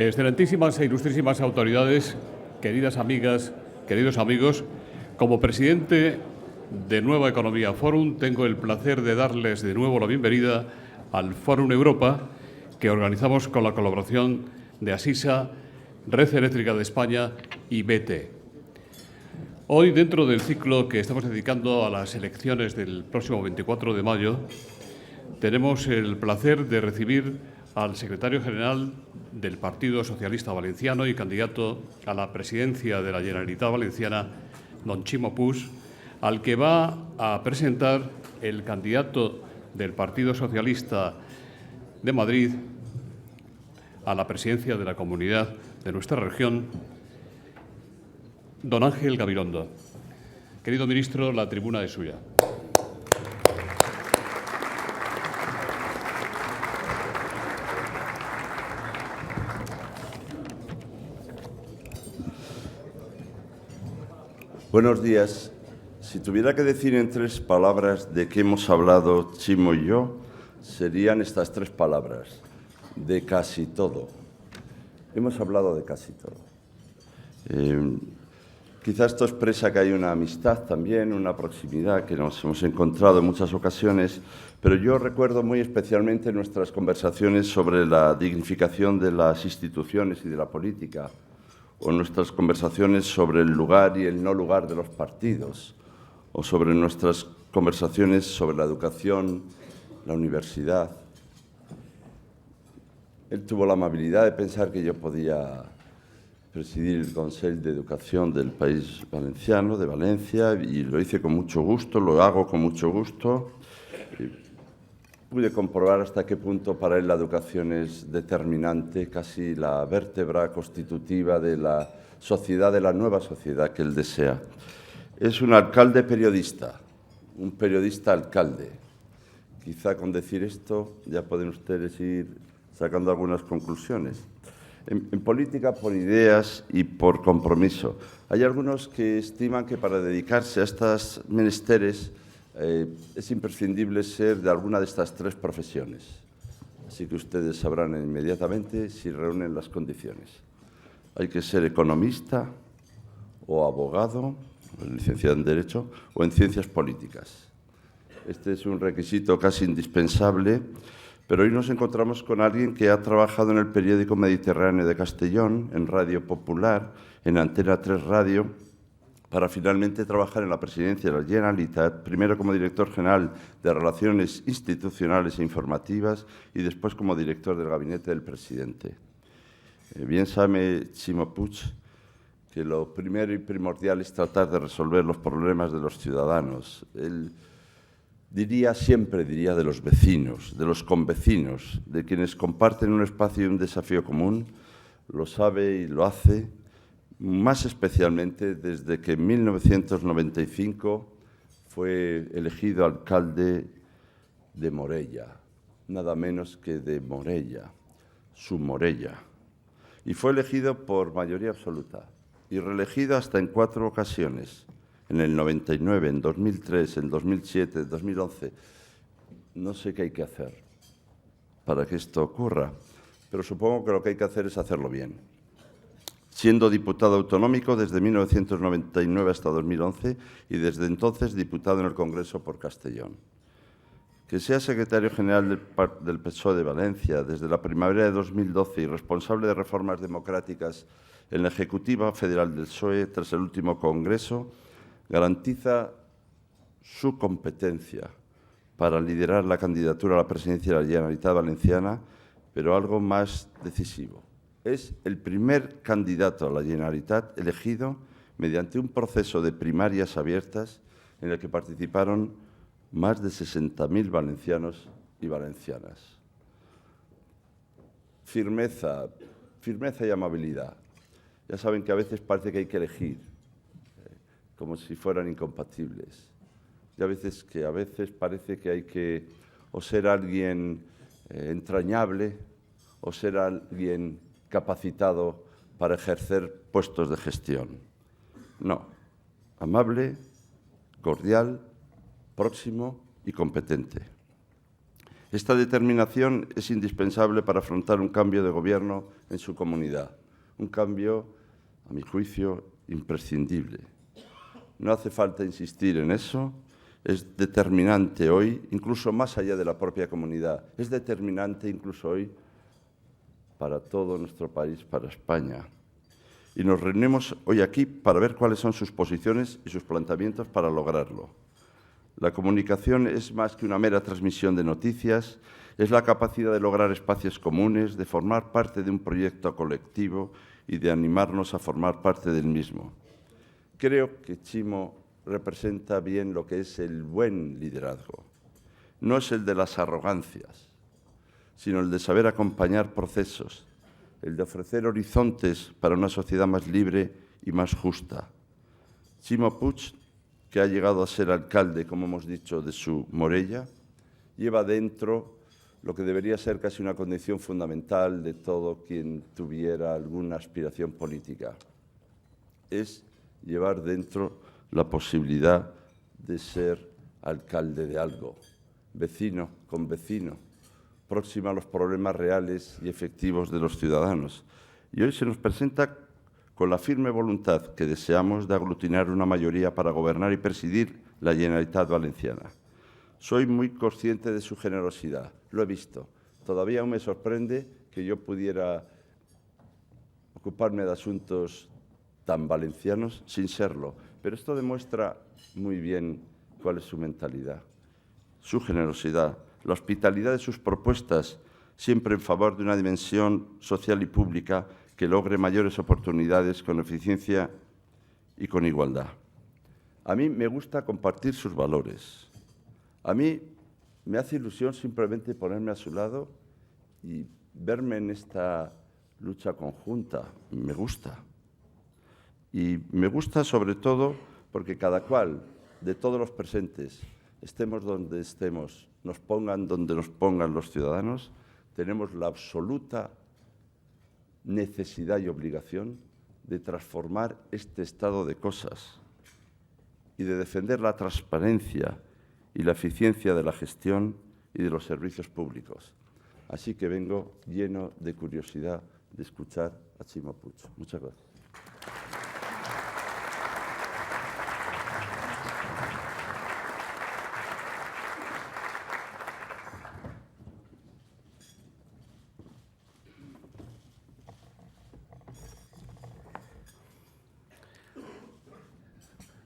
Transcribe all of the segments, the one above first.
Excelentísimas e ilustrísimas autoridades, queridas amigas, queridos amigos, como presidente de Nueva Economía Forum, tengo el placer de darles de nuevo la bienvenida al Forum Europa, que organizamos con la colaboración de Asisa, Red Eléctrica de España y BT. Hoy, dentro del ciclo que estamos dedicando a las elecciones del próximo 24 de mayo, tenemos el placer de recibir al secretario general del Partido Socialista Valenciano y candidato a la presidencia de la Generalitat Valenciana, don Ximo Puig, al que va a presentar el candidato del Partido Socialista de Madrid a la presidencia de la Comunidad de nuestra región, don Ángel Gabilondo. Querido ministro, la tribuna es suya. Buenos días. Si tuviera que decir en 3 palabras de qué hemos hablado Ximo y yo, serían estas 3 palabras: de casi todo. Hemos hablado de casi todo. Quizás esto expresa que hay una amistad también, una proximidad, que nos hemos encontrado en muchas ocasiones, pero yo recuerdo muy especialmente nuestras conversaciones sobre la dignificación de las instituciones y de la política, o nuestras conversaciones sobre el lugar y el no lugar de los partidos, o sobre nuestras conversaciones sobre la educación, la universidad. Él tuvo la amabilidad de pensar que yo podía presidir el Consejo de Educación del País Valenciano, de Valencia, y lo hice con mucho gusto, lo hago con mucho gusto. Pude comprobar hasta qué punto para él la educación es determinante, casi la vértebra constitutiva de la sociedad, de la nueva sociedad que él desea. Es un alcalde periodista, un periodista alcalde. Quizá con decir esto ya pueden ustedes ir sacando algunas conclusiones. En política, por ideas y por compromiso. Hay algunos que estiman que para dedicarse a estas menesteres es imprescindible ser de alguna de estas 3 profesiones. Así que ustedes sabrán inmediatamente si reúnen las condiciones. Hay que ser economista o abogado, o licenciado en Derecho, o en Ciencias Políticas. Este es un requisito casi indispensable, pero hoy nos encontramos con alguien que ha trabajado en el periódico Mediterráneo de Castellón, en Radio Popular, en Antena 3 Radio, para finalmente trabajar en la presidencia de la Generalitat, primero como director general de Relaciones Institucionales e Informativas y después como director del gabinete del presidente. Bien sabe Ximo Puig que lo primero y primordial es tratar de resolver los problemas de los ciudadanos. Él siempre diría de los vecinos, de los convecinos, de quienes comparten un espacio y un desafío común. Lo sabe y lo hace, más especialmente desde que en 1995 fue elegido alcalde de Morella, nada menos que de Morella, su Morella. Y fue elegido por mayoría absoluta y reelegido hasta en 4 ocasiones, en el 99, en 2003, en 2007, en 2011. No sé qué hay que hacer para que esto ocurra, pero supongo que lo que hay que hacer es hacerlo bien. Siendo diputado autonómico desde 1999 hasta 2011 y desde entonces diputado en el Congreso por Castellón. Que sea secretario general del PSOE de Valencia desde la primavera de 2012 y responsable de reformas democráticas en la Ejecutiva Federal del PSOE tras el último Congreso, garantiza su competencia para liderar la candidatura a la presidencia de la Generalitat Valenciana, pero algo más decisivo. Es el primer candidato a la Generalitat elegido mediante un proceso de primarias abiertas en el que participaron más de 60.000 valencianos y valencianas. Firmeza y amabilidad. Ya saben que a veces parece que hay que elegir, como si fueran incompatibles. Y a veces parece que hay que o ser alguien entrañable o ser alguien capacitado para ejercer puestos de gestión. No, amable, cordial, próximo y competente. Esta determinación es indispensable para afrontar un cambio de gobierno en su comunidad, un cambio, a mi juicio, imprescindible. No hace falta insistir en eso, es determinante hoy, incluso más allá de la propia comunidad, es determinante incluso hoy para todo nuestro país, para España. Y nos reunimos hoy aquí para ver cuáles son sus posiciones y sus planteamientos para lograrlo. La comunicación es más que una mera transmisión de noticias, es la capacidad de lograr espacios comunes, de formar parte de un proyecto colectivo y de animarnos a formar parte del mismo. Creo que Chimo representa bien lo que es el buen liderazgo. No es el de las arrogancias, sino el de saber acompañar procesos, el de ofrecer horizontes para una sociedad más libre y más justa. Chimo Puig, que ha llegado a ser alcalde, como hemos dicho, de su Morella, lleva dentro lo que debería ser casi una condición fundamental de todo quien tuviera alguna aspiración política. Es llevar dentro la posibilidad de ser alcalde de algo, vecino con vecino, próximo a los problemas reales y efectivos de los ciudadanos. Y hoy se nos presenta con la firme voluntad que deseamos de aglutinar una mayoría para gobernar y presidir la Generalitat Valenciana. Soy muy consciente de su generosidad, lo he visto. Todavía aún me sorprende que yo pudiera ocuparme de asuntos tan valencianos sin serlo, pero esto demuestra muy bien cuál es su mentalidad, su generosidad, la hospitalidad de sus propuestas, siempre en favor de una dimensión social y pública que logre mayores oportunidades con eficiencia y con igualdad. A mí me gusta compartir sus valores. A mí me hace ilusión simplemente ponerme a su lado y verme en esta lucha conjunta. Me gusta. Y me gusta sobre todo porque cada cual, de todos los presentes, estemos donde estemos, nos pongan donde nos pongan los ciudadanos, tenemos la absoluta necesidad y obligación de transformar este estado de cosas y de defender la transparencia y la eficiencia de la gestión y de los servicios públicos. Así que vengo lleno de curiosidad de escuchar a Chimo Puig. Muchas gracias.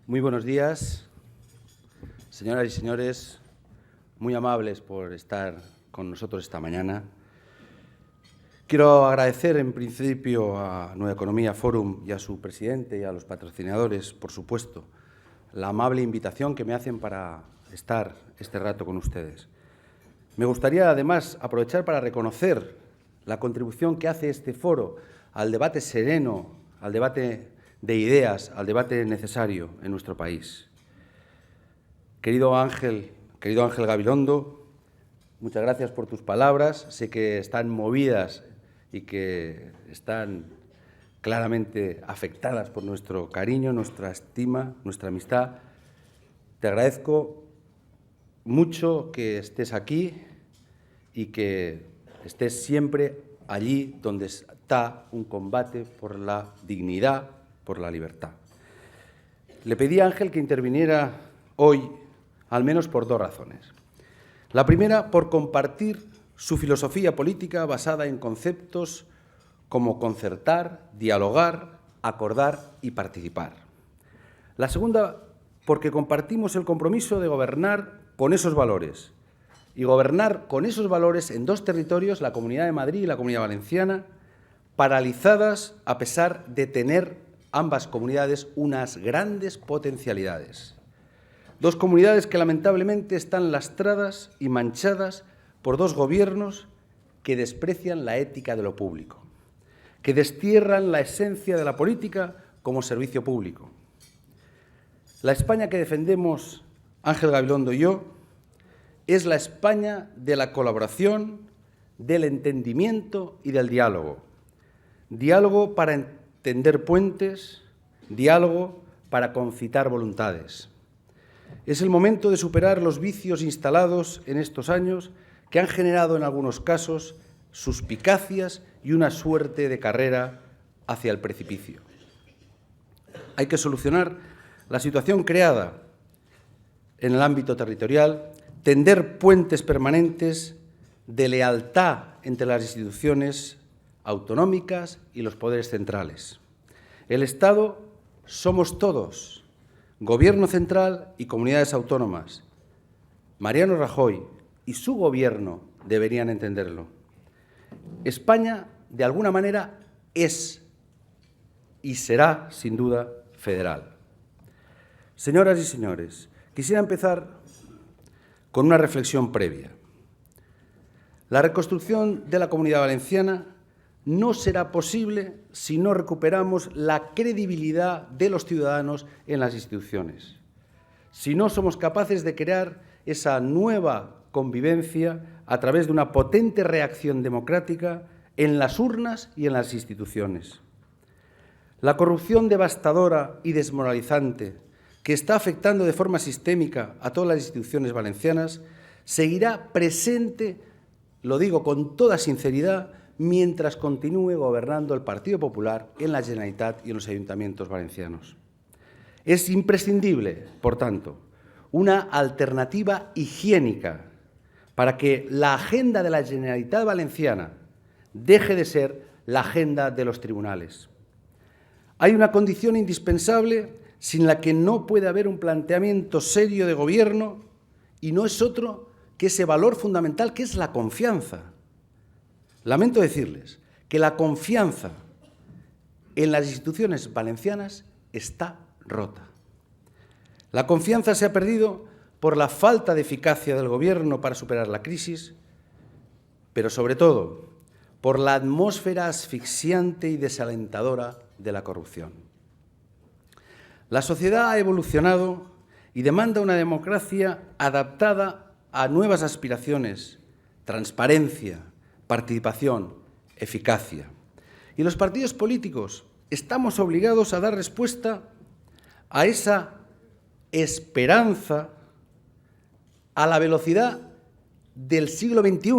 Muy buenos días, señoras y señores, muy amables por estar con nosotros esta mañana. Quiero agradecer en principio a Nueva Economía Forum y a su presidente y a los patrocinadores, por supuesto, la amable invitación que me hacen para estar este rato con ustedes. Me gustaría además aprovechar para reconocer la contribución que hace este foro al debate sereno, al debate de ideas, al debate necesario en nuestro país. Querido Ángel Gabilondo, muchas gracias por tus palabras. Sé que están movidas y que están claramente afectadas por nuestro cariño, nuestra estima, nuestra amistad. Te agradezco mucho que estés aquí y que estés siempre allí donde está un combate por la dignidad, por la libertad. Le pedí a Ángel que interviniera hoy, al menos por dos razones. La primera, por compartir su filosofía política basada en conceptos como concertar, dialogar, acordar y participar. La segunda, porque compartimos el compromiso de gobernar con esos valores y gobernar con esos valores en dos territorios, la Comunidad de Madrid y la Comunidad Valenciana, paralizadas a pesar de tener ambas comunidades unas grandes potencialidades. Dos comunidades que lamentablemente están lastradas y manchadas por dos gobiernos que desprecian la ética de lo público, que destierran la esencia de la política como servicio público. La España que defendemos Ángel Gabilondo y yo es la España de la colaboración, del entendimiento y del diálogo. Diálogo para tender puentes, diálogo para concitar voluntades. Es el momento de superar los vicios instalados en estos años que han generado en algunos casos suspicacias y una suerte de carrera hacia el precipicio. Hay que solucionar la situación creada en el ámbito territorial, tender puentes permanentes de lealtad entre las instituciones autonómicas y los poderes centrales. El Estado somos todos, Gobierno central y comunidades autónomas. Mariano Rajoy y su Gobierno deberían entenderlo. España, de alguna manera, es y será, sin duda, federal. Señoras y señores, quisiera empezar con una reflexión previa. La reconstrucción de la Comunidad Valenciana no será posible si no recuperamos la credibilidad de los ciudadanos en las instituciones, si no somos capaces de crear esa nueva convivencia a través de una potente reacción democrática en las urnas y en las instituciones. La corrupción devastadora y desmoralizante que está afectando de forma sistémica a todas las instituciones valencianas seguirá presente, lo digo con toda sinceridad, mientras continúe gobernando el Partido Popular en la Generalitat y en los ayuntamientos valencianos. Es imprescindible, por tanto, una alternativa higiénica para que la agenda de la Generalitat Valenciana deje de ser la agenda de los tribunales. Hay una condición indispensable sin la que no puede haber un planteamiento serio de gobierno y no es otro que ese valor fundamental que es la confianza. Lamento decirles que la confianza en las instituciones valencianas está rota. La confianza se ha perdido por la falta de eficacia del Gobierno para superar la crisis, pero sobre todo por la atmósfera asfixiante y desalentadora de la corrupción. La sociedad ha evolucionado y demanda una democracia adaptada a nuevas aspiraciones, transparencia, participación, eficacia. Y los partidos políticos estamos obligados a dar respuesta a esa esperanza a la velocidad del siglo XXI,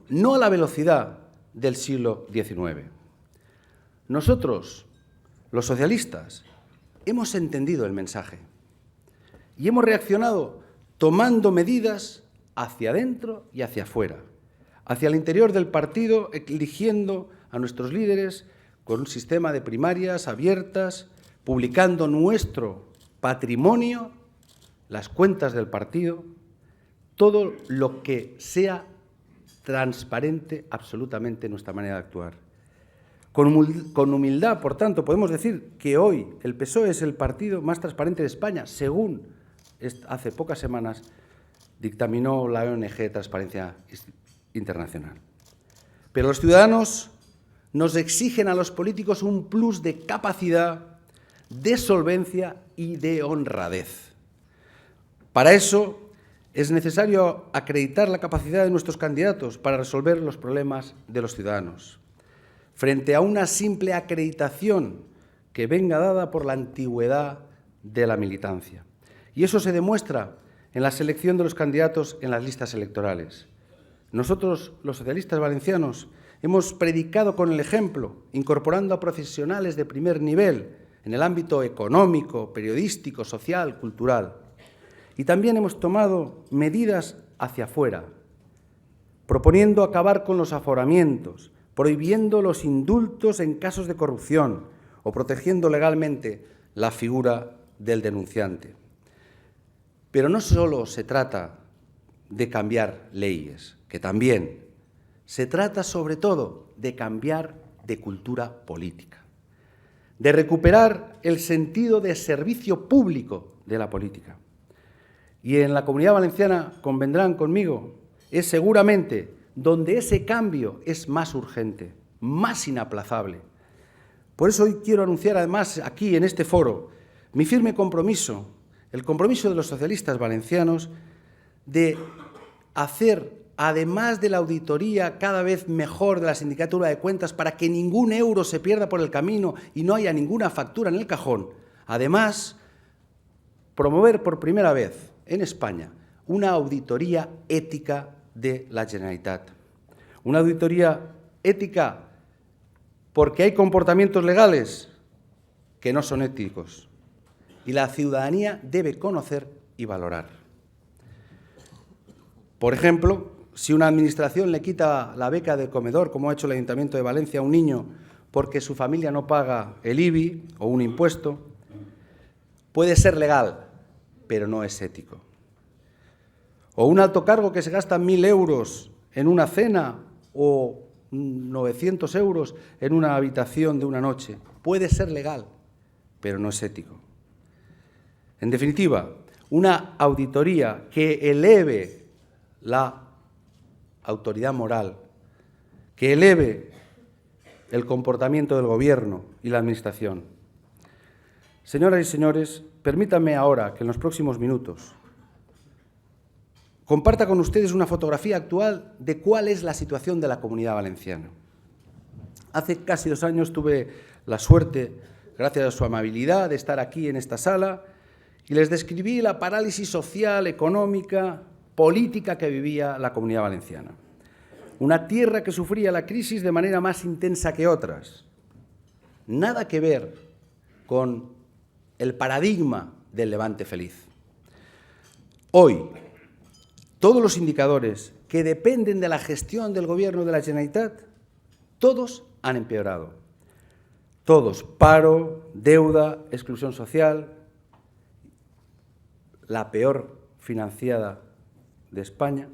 no a la velocidad del siglo XIX. Nosotros, los socialistas, hemos entendido el mensaje y hemos reaccionado tomando medidas hacia adentro y hacia afuera, hacia el interior del partido, eligiendo a nuestros líderes con un sistema de primarias abiertas, publicando nuestro patrimonio, las cuentas del partido, todo lo que sea transparente absolutamente nuestra manera de actuar. Con humildad, por tanto, podemos decir que hoy el PSOE es el partido más transparente de España, según hace pocas semanas dictaminó la ONG Transparencia Internacional. Pero los ciudadanos nos exigen a los políticos un plus de capacidad, de solvencia y de honradez. Para eso es necesario acreditar la capacidad de nuestros candidatos para resolver los problemas de los ciudadanos. Frente a una simple acreditación que venga dada por la antigüedad de la militancia. Y eso se demuestra en la selección de los candidatos en las listas electorales. Nosotros, los socialistas valencianos, hemos predicado con el ejemplo, incorporando a profesionales de primer nivel en el ámbito económico, periodístico, social, cultural. Y también hemos tomado medidas hacia afuera, proponiendo acabar con los aforamientos, prohibiendo los indultos en casos de corrupción o protegiendo legalmente la figura del denunciante. Pero no solo se trata de cambiar leyes, que también. Se trata sobre todo de cambiar de cultura política, de recuperar el sentido de servicio público de la política. Y en la Comunidad Valenciana, convendrán conmigo, es seguramente donde ese cambio es más urgente, más inaplazable. Por eso hoy quiero anunciar además aquí en este foro mi firme compromiso, el compromiso de los socialistas valencianos de hacer, además de la auditoría cada vez mejor de la Sindicatura de Cuentas para que ningún euro se pierda por el camino y no haya ninguna factura en el cajón, además promover por primera vez en España una auditoría ética de la Generalitat. Una auditoría ética porque hay comportamientos legales que no son éticos y la ciudadanía debe conocer y valorar. Por ejemplo, si una administración le quita la beca de comedor, como ha hecho el Ayuntamiento de Valencia, a un niño porque su familia no paga el IBI o un impuesto, puede ser legal, pero no es ético. O un alto cargo que se gasta 1.000 euros en una cena o 900 euros en una habitación de una noche. Puede ser legal, pero no es ético. En definitiva, una auditoría que eleve la autoridad moral, que eleve el comportamiento del Gobierno y la Administración. Señoras y señores, permítanme ahora que en los próximos minutos comparta con ustedes una fotografía actual de cuál es la situación de la Comunidad Valenciana. Hace casi 2 años tuve la suerte, gracias a su amabilidad, de estar aquí en esta sala y les describí la parálisis social, económica, política que vivía la Comunidad Valenciana. Una tierra que sufría la crisis de manera más intensa que otras. Nada que ver con el paradigma del Levante feliz. Hoy, todos los indicadores que dependen de la gestión del Gobierno de la Generalitat, todos han empeorado. Todos, paro, deuda, exclusión social, la peor financiada de España.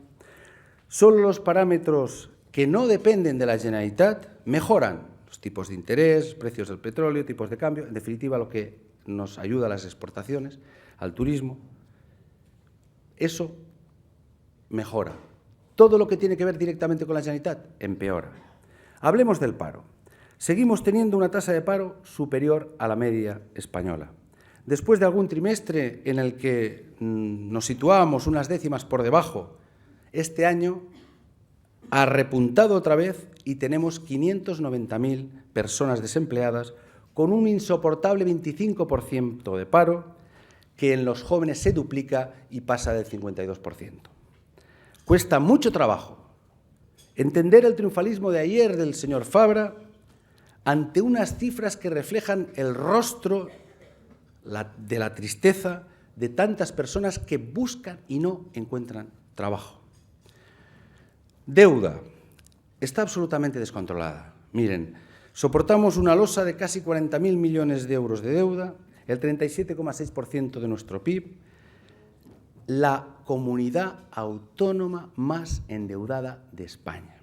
Solo los parámetros que no dependen de la Generalitat mejoran. Los tipos de interés, precios del petróleo, tipos de cambio, en definitiva lo que nos ayuda a las exportaciones, al turismo. Eso mejora. Todo lo que tiene que ver directamente con la Generalitat empeora. Hablemos del paro. Seguimos teniendo una tasa de paro superior a la media española. Después de algún trimestre en el que nos situábamos unas décimas por debajo, este año ha repuntado otra vez y tenemos 590.000 personas desempleadas con un insoportable 25% de paro que en los jóvenes se duplica y pasa del 52%. Cuesta mucho trabajo entender el triunfalismo de ayer del señor Fabra ante unas cifras que reflejan el rostro de la tristeza de tantas personas que buscan y no encuentran trabajo. Deuda está absolutamente descontrolada. Miren, soportamos una losa de casi 40.000 millones de euros de deuda, el 37,6% de nuestro PIB, la comunidad autónoma más endeudada de España.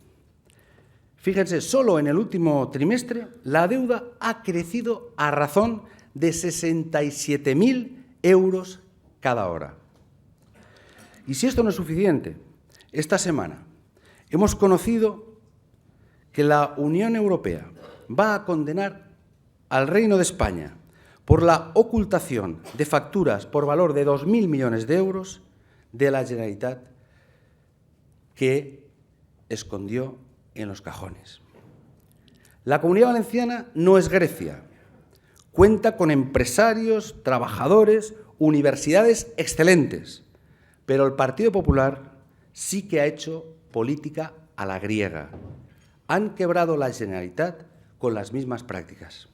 Fíjense, solo en el último trimestre la deuda ha crecido a razón de 67.000 euros cada hora. Y si esto no es suficiente, esta semana hemos conocido que la Unión Europea va a condenar al Reino de España por la ocultación de facturas por valor de 2.000 millones de euros de la Generalitat que escondió en los cajones. La Comunidad Valenciana no es Grecia. Cuenta con empresarios, trabajadores, universidades excelentes, pero el Partido Popular sí que ha hecho política a la griega. Han quebrado la Generalitat con las mismas prácticas.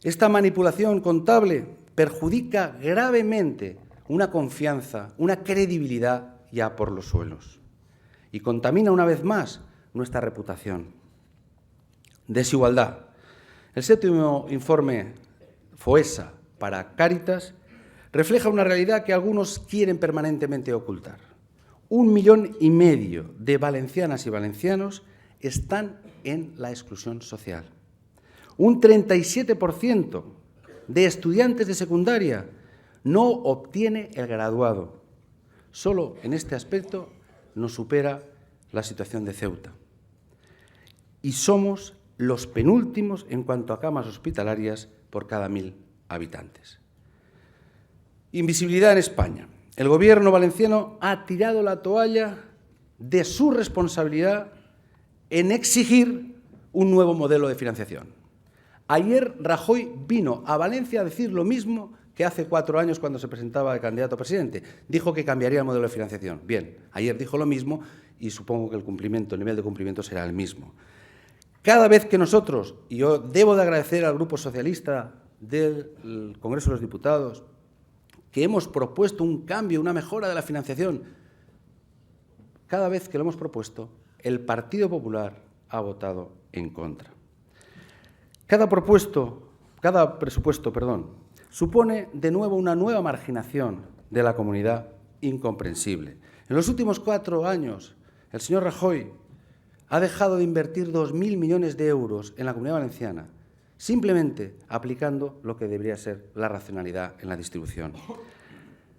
Esta manipulación contable perjudica gravemente una confianza, una credibilidad ya por los suelos y contamina una vez más nuestra reputación. Desigualdad. El 7º informe FOESA para Cáritas refleja una realidad que algunos quieren permanentemente ocultar. 1,5 millones de valencianas y valencianos están en la exclusión social. Un 37% de estudiantes de secundaria no obtiene el graduado. Solo en este aspecto nos supera la situación de Ceuta. Y somos los penúltimos en cuanto a camas hospitalarias por cada 1.000 habitantes. Invisibilidad en España. El Gobierno valenciano ha tirado la toalla de su responsabilidad en exigir un nuevo modelo de financiación. Ayer Rajoy vino a Valencia a decir lo mismo que hace 4 años cuando se presentaba de candidato a presidente. Dijo que cambiaría el modelo de financiación. Bien, ayer dijo lo mismo y supongo que el nivel de cumplimiento será el mismo. Cada vez que nosotros, y yo debo de agradecer al Grupo Socialista del Congreso de los Diputados, que hemos propuesto un cambio, una mejora de la financiación, cada vez que lo hemos propuesto, el Partido Popular ha votado en contra. Cada presupuesto, supone de nuevo una nueva marginación de la comunidad incomprensible. En los últimos 4 años, el señor Rajoy ha dejado de invertir 2.000 millones de euros en la Comunidad Valenciana, simplemente aplicando lo que debería ser la racionalidad en la distribución.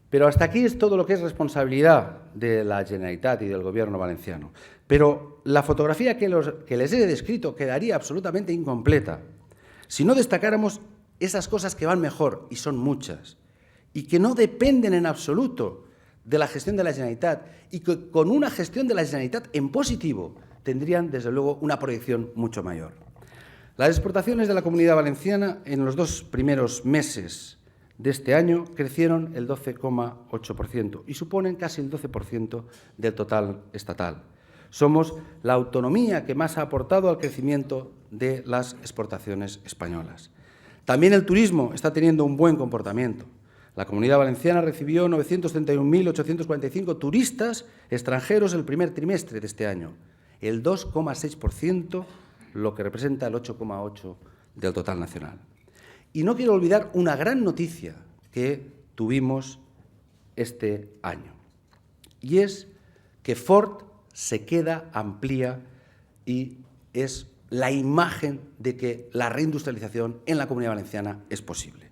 Pero hasta aquí es todo lo que es responsabilidad de la Generalitat y del Gobierno valenciano. Pero la fotografía que les he descrito quedaría absolutamente incompleta si no destacáramos esas cosas que van mejor, y son muchas, y que no dependen en absoluto de la gestión de la Generalitat, y que con una gestión de la Generalitat en positivo tendrían, desde luego, una proyección mucho mayor. Las exportaciones de la Comunidad Valenciana en los 2 primeros meses de este año crecieron el 12,8% y suponen casi el 12% del total estatal. Somos la autonomía que más ha aportado al crecimiento de las exportaciones españolas. También el turismo está teniendo un buen comportamiento. La Comunidad Valenciana recibió 931.845 turistas extranjeros el primer trimestre de este año, el 2,6%, lo que representa el 8,8% del total nacional. Y no quiero olvidar una gran noticia que tuvimos este año, y es que Ford se queda, amplía y es la imagen de que la reindustrialización en la Comunidad Valenciana es posible.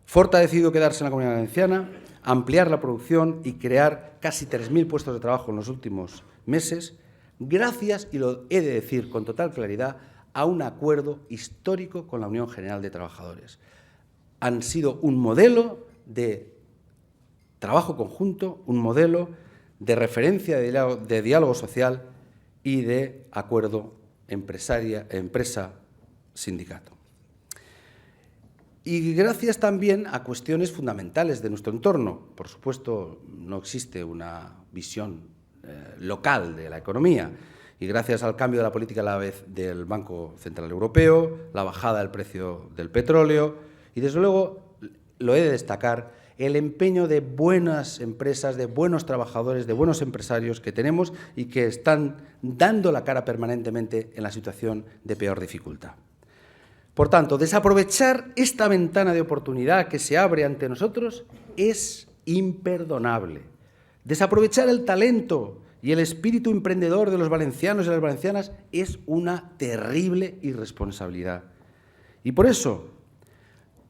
Ford ha decidido quedarse en la Comunidad Valenciana, ampliar la producción y crear casi 3.000 puestos de trabajo en los últimos meses, gracias, y lo he de decir con total claridad, a un acuerdo histórico con la Unión General de Trabajadores. Han sido un modelo de trabajo conjunto, un modelo de referencia de diálogo social y de acuerdo empresa-sindicato. Y gracias también a cuestiones fundamentales de nuestro entorno. Por supuesto, no existe una visión local de la economía, y gracias al cambio de la política a la vez del Banco Central Europeo, la bajada del precio del petróleo y, desde luego, lo he de destacar, el empeño de buenas empresas, de buenos trabajadores, de buenos empresarios que tenemos y que están dando la cara permanentemente en la situación de peor dificultad. Por tanto, desaprovechar esta ventana de oportunidad que se abre ante nosotros es imperdonable. Desaprovechar el talento y el espíritu emprendedor de los valencianos y las valencianas es una terrible irresponsabilidad. Y por eso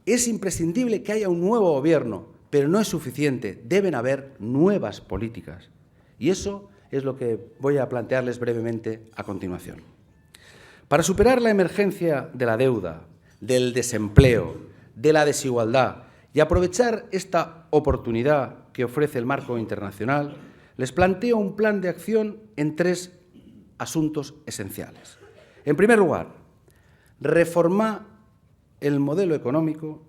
es imprescindible que haya un nuevo gobierno, pero no es suficiente, deben haber nuevas políticas. Y eso es lo que voy a plantearles brevemente a continuación. Para superar la emergencia de la deuda, del desempleo, de la desigualdad y aprovechar esta oportunidad que ofrece el marco internacional, les planteo un plan de acción en 3 asuntos esenciales. En primer lugar, reformar el modelo económico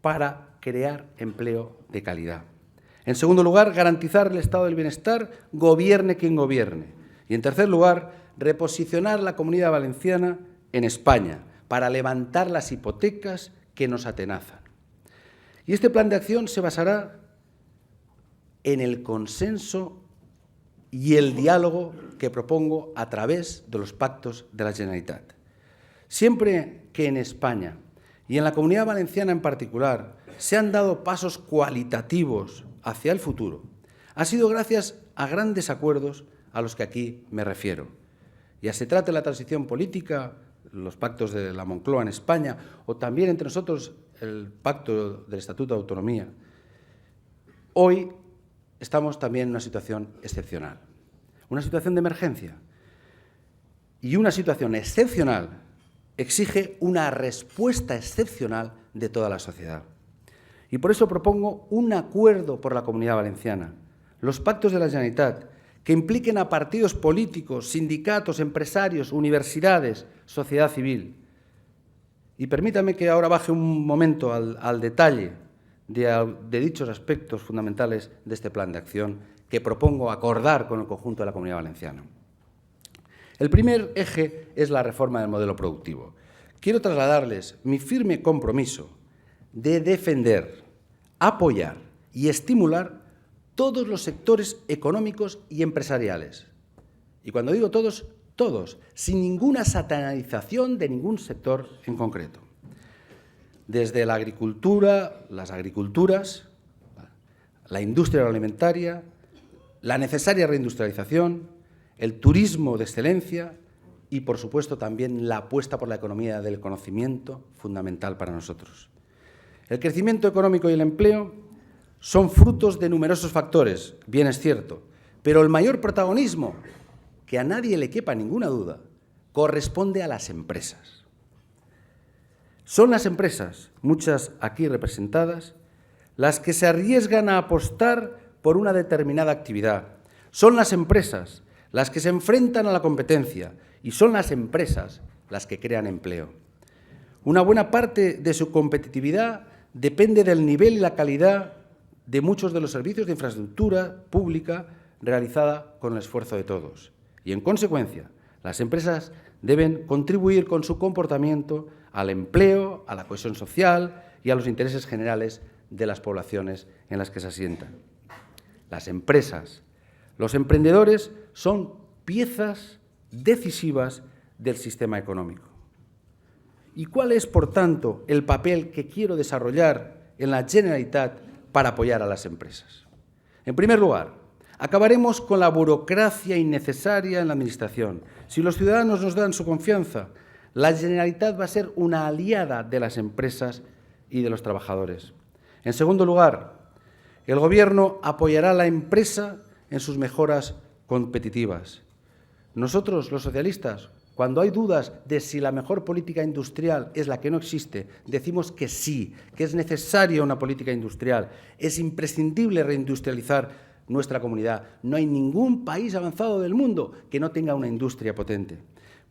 para crear empleo de calidad. En segundo lugar, garantizar el estado del bienestar, gobierne quien gobierne. Y en tercer lugar, reposicionar la Comunidad Valenciana en España para levantar las hipotecas que nos atenazan. Y este plan de acción se basará en el consenso y el diálogo que propongo a través de los pactos de la Generalitat. Siempre que en España y en la Comunidad Valenciana en particular se han dado pasos cualitativos hacia el futuro, ha sido gracias a grandes acuerdos a los que aquí me refiero. Ya se trate de la transición política, los pactos de la Moncloa en España, o también entre nosotros el pacto del Estatuto de Autonomía. Hoy estamos también en una situación excepcional, una situación de emergencia. Y una situación excepcional exige una respuesta excepcional de toda la sociedad. Y por eso propongo un acuerdo por la Comunidad Valenciana, los pactos de la Generalitat, que impliquen a partidos políticos, sindicatos, empresarios, universidades, sociedad civil. Y permítame que ahora baje un momento al detalle de dichos aspectos fundamentales de este plan de acción que propongo acordar con el conjunto de la Comunidad Valenciana. El primer eje es la reforma del modelo productivo. Quiero trasladarles mi firme compromiso de defender, apoyar y estimular todos los sectores económicos y empresariales. Y cuando digo todos, todos, sin ninguna satanización de ningún sector en concreto. Desde la agricultura, las agriculturas, la industria agroalimentaria, la necesaria reindustrialización, el turismo de excelencia y, por supuesto, también la apuesta por la economía del conocimiento, fundamental para nosotros. El crecimiento económico y el empleo son frutos de numerosos factores, bien es cierto, pero el mayor protagonismo, que a nadie le quepa ninguna duda, corresponde a las empresas. Son las empresas, muchas aquí representadas, las que se arriesgan a apostar por una determinada actividad. Son las empresas las que se enfrentan a la competencia y son las empresas las que crean empleo. Una buena parte de su competitividad depende del nivel y la calidad de muchos de los servicios de infraestructura pública realizada con el esfuerzo de todos. Y, en consecuencia, las empresas deben contribuir con su comportamiento al empleo, a la cohesión social y a los intereses generales de las poblaciones en las que se asientan. Las empresas, los emprendedores son piezas decisivas del sistema económico. ¿Y cuál es, por tanto, el papel que quiero desarrollar en la Generalitat para apoyar a las empresas? En primer lugar, acabaremos con la burocracia innecesaria en la Administración. Si los ciudadanos nos dan su confianza, la Generalitat va a ser una aliada de las empresas y de los trabajadores. En segundo lugar, el Gobierno apoyará a la empresa en sus mejoras competitivas. Nosotros, los socialistas, cuando hay dudas de si la mejor política industrial es la que no existe, decimos que sí, que es necesaria una política industrial, es imprescindible reindustrializar nuestra comunidad. No hay ningún país avanzado del mundo que no tenga una industria potente.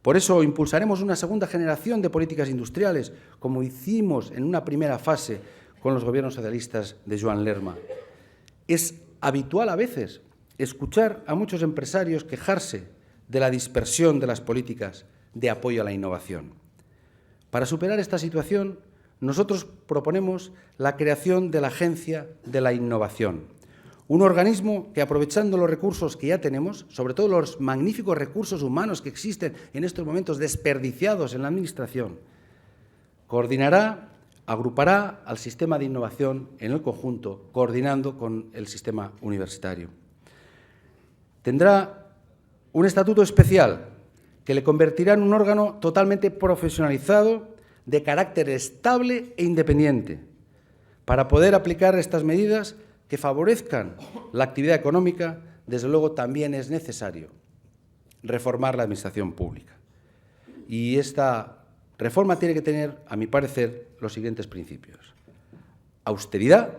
Por eso impulsaremos una segunda generación de políticas industriales, como hicimos en una primera fase con los gobiernos socialistas de Joan Lerma. Es habitual a veces escuchar a muchos empresarios quejarse de la dispersión de las políticas de apoyo a la innovación. Para superar esta situación, nosotros proponemos la creación de la Agencia de la Innovación, un organismo que, aprovechando los recursos que ya tenemos, sobre todo los magníficos recursos humanos que existen en estos momentos desperdiciados en la Administración, coordinará, agrupará al sistema de innovación en el conjunto, coordinando con el sistema universitario. Tendrá un estatuto especial que le convertirá en un órgano totalmente profesionalizado, de carácter estable e independiente, para poder aplicar estas medidas que favorezcan la actividad económica. Desde luego, también es necesario reformar la administración pública. Y esta reforma tiene que tener, a mi parecer, los siguientes principios: austeridad,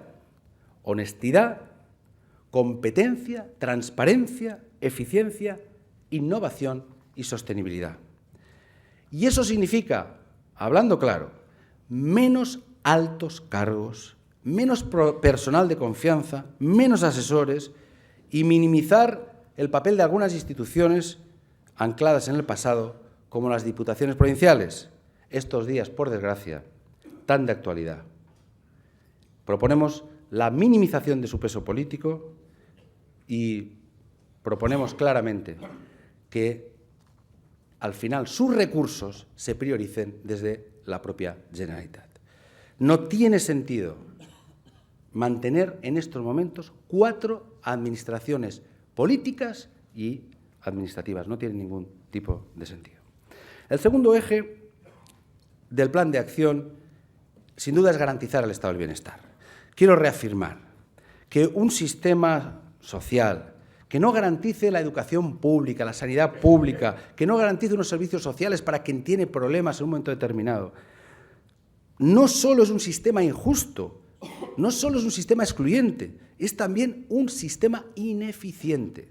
honestidad, competencia, transparencia, eficiencia, innovación y sostenibilidad. Y eso significa, hablando claro, menos altos cargos, menos personal de confianza, menos asesores y minimizar el papel de algunas instituciones ancladas en el pasado, como las diputaciones provinciales, estos días, por desgracia, tan de actualidad. Proponemos la minimización de su peso político y proponemos claramente que, al final, sus recursos se prioricen desde la propia Generalitat. No tiene sentido mantener en estos momentos 4 administraciones políticas y administrativas. No tiene ningún tipo de sentido. El segundo eje del plan de acción, sin duda, es garantizar el estado del bienestar. Quiero reafirmar que un sistema social que no garantice la educación pública, la sanidad pública, que no garantice unos servicios sociales para quien tiene problemas en un momento determinado, no solo es un sistema injusto, no solo es un sistema excluyente, es también un sistema ineficiente.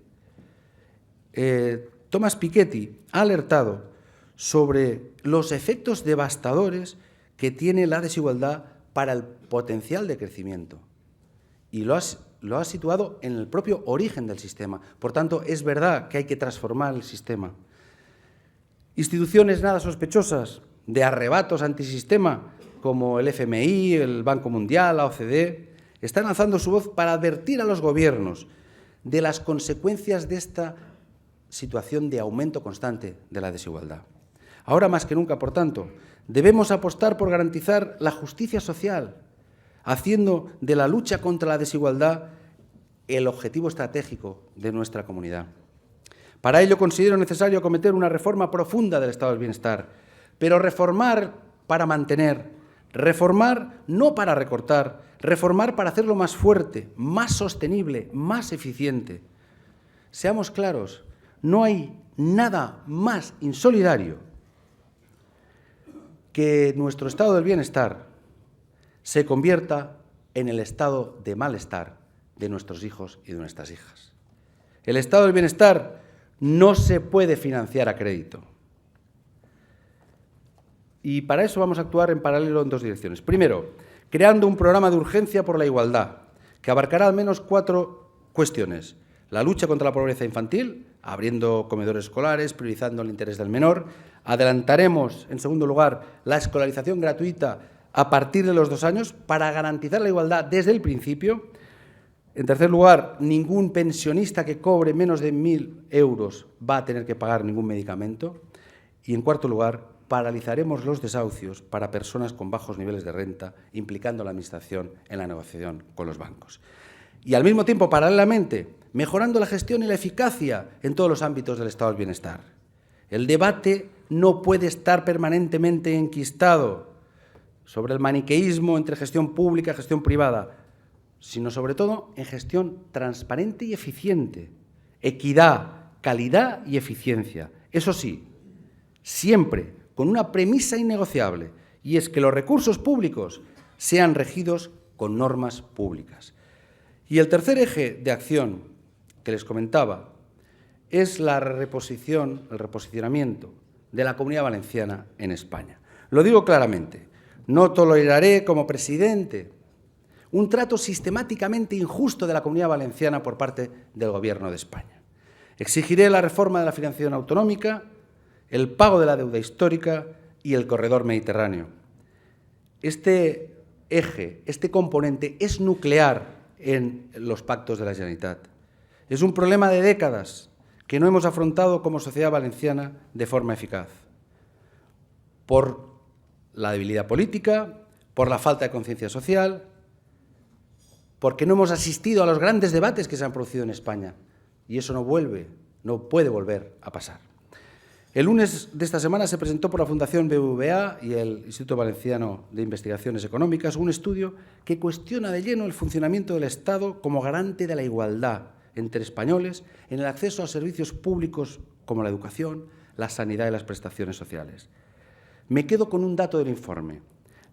Thomas Piketty ha alertado sobre los efectos devastadores que tiene la desigualdad para el potencial de crecimiento y lo ha situado en el propio origen del sistema. Por tanto, es verdad que hay que transformar el sistema. Instituciones nada sospechosas de arrebatos antisistema, como el FMI, el Banco Mundial, la OCDE, están alzando su voz para advertir a los gobiernos de las consecuencias de esta situación de aumento constante de la desigualdad. Ahora más que nunca, por tanto, debemos apostar por garantizar la justicia social, haciendo de la lucha contra la desigualdad el objetivo estratégico de nuestra comunidad. Para ello considero necesario acometer una reforma profunda del estado del bienestar, pero reformar para mantener, reformar no para recortar, reformar para hacerlo más fuerte, más sostenible, más eficiente. Seamos claros, no hay nada más insolidario que nuestro estado del bienestar se convierta en el estado de malestar de nuestros hijos y de nuestras hijas. El estado del bienestar no se puede financiar a crédito. Y para eso vamos a actuar en paralelo en dos direcciones. Primero, creando un programa de urgencia por la igualdad, que abarcará al menos 4 cuestiones. La lucha contra la pobreza infantil, abriendo comedores escolares, priorizando el interés del menor. Adelantaremos, en segundo lugar, la escolarización gratuita a partir de los 2 años para garantizar la igualdad desde el principio. En tercer lugar, ningún pensionista que cobre menos de 1.000 euros va a tener que pagar ningún medicamento. Y en cuarto lugar, paralizaremos los desahucios para personas con bajos niveles de renta, implicando a la Administración en la negociación con los bancos. Y al mismo tiempo, paralelamente, mejorando la gestión y la eficacia en todos los ámbitos del estado del bienestar. El debate no puede estar permanentemente enquistado sobre el maniqueísmo entre gestión pública y gestión privada, sino sobre todo en gestión transparente y eficiente, equidad, calidad y eficiencia. Eso sí, siempre con una premisa innegociable, y es que los recursos públicos sean regidos con normas públicas. Y el tercer eje de acción que les comentaba es el reposicionamiento de la Comunidad Valenciana en España. Lo digo claramente, no toleraré como presidente un trato sistemáticamente injusto de la Comunidad Valenciana por parte del Gobierno de España. Exigiré la reforma de la financiación autonómica, el pago de la deuda histórica y el corredor mediterráneo. Este eje, este componente, es nuclear en los pactos de la Generalitat. Es un problema de décadas que no hemos afrontado como sociedad valenciana de forma eficaz. Por la debilidad política, por la falta de conciencia social, porque no hemos asistido a los grandes debates que se han producido en España. Y eso no puede volver a pasar. El lunes de esta semana se presentó por la Fundación BBVA y el Instituto Valenciano de Investigaciones Económicas un estudio que cuestiona de lleno el funcionamiento del Estado como garante de la igualdad entre españoles en el acceso a servicios públicos como la educación, la sanidad y las prestaciones sociales. Me quedo con un dato del informe.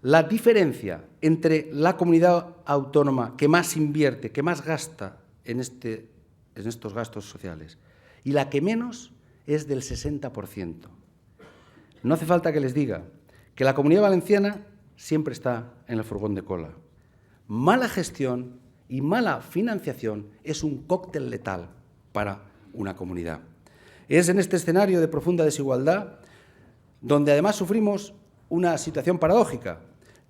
La diferencia entre la comunidad autónoma que más invierte, que más gasta en estos gastos sociales y la que menos es del 60%. No hace falta que les diga que la Comunidad Valenciana siempre está en el furgón de cola. Mala gestión y mala financiación es un cóctel letal para una comunidad. Es en este escenario de profunda desigualdad donde además sufrimos una situación paradójica.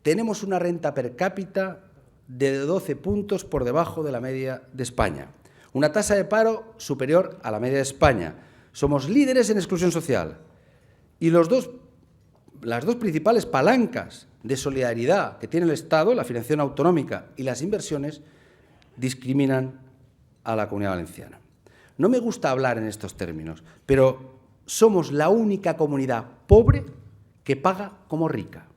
Tenemos una renta per cápita de 12 puntos por debajo de la media de España, una tasa de paro superior a la media de España. Somos líderes en exclusión social y las dos principales palancas de solidaridad que tiene el Estado, la financiación autonómica y las inversiones, discriminan a la Comunidad Valenciana. No me gusta hablar en estos términos, pero somos la única comunidad pobre que paga como rica.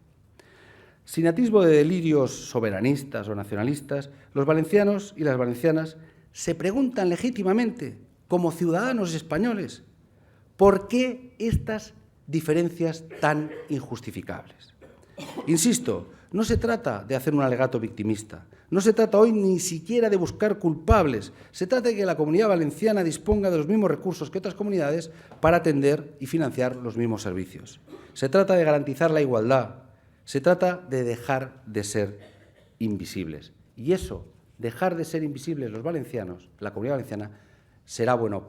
Sin atisbo de delirios soberanistas o nacionalistas, los valencianos y las valencianas se preguntan legítimamente, como ciudadanos españoles, ¿por qué estas diferencias tan injustificables? Insisto, no se trata de hacer un alegato victimista, no se trata hoy ni siquiera de buscar culpables, se trata de que la Comunidad Valenciana disponga de los mismos recursos que otras comunidades para atender y financiar los mismos servicios. Se trata de garantizar la igualdad, Se trata de dejar de ser invisibles. Y eso, dejar de ser invisibles los valencianos, la Comunidad Valenciana, será bueno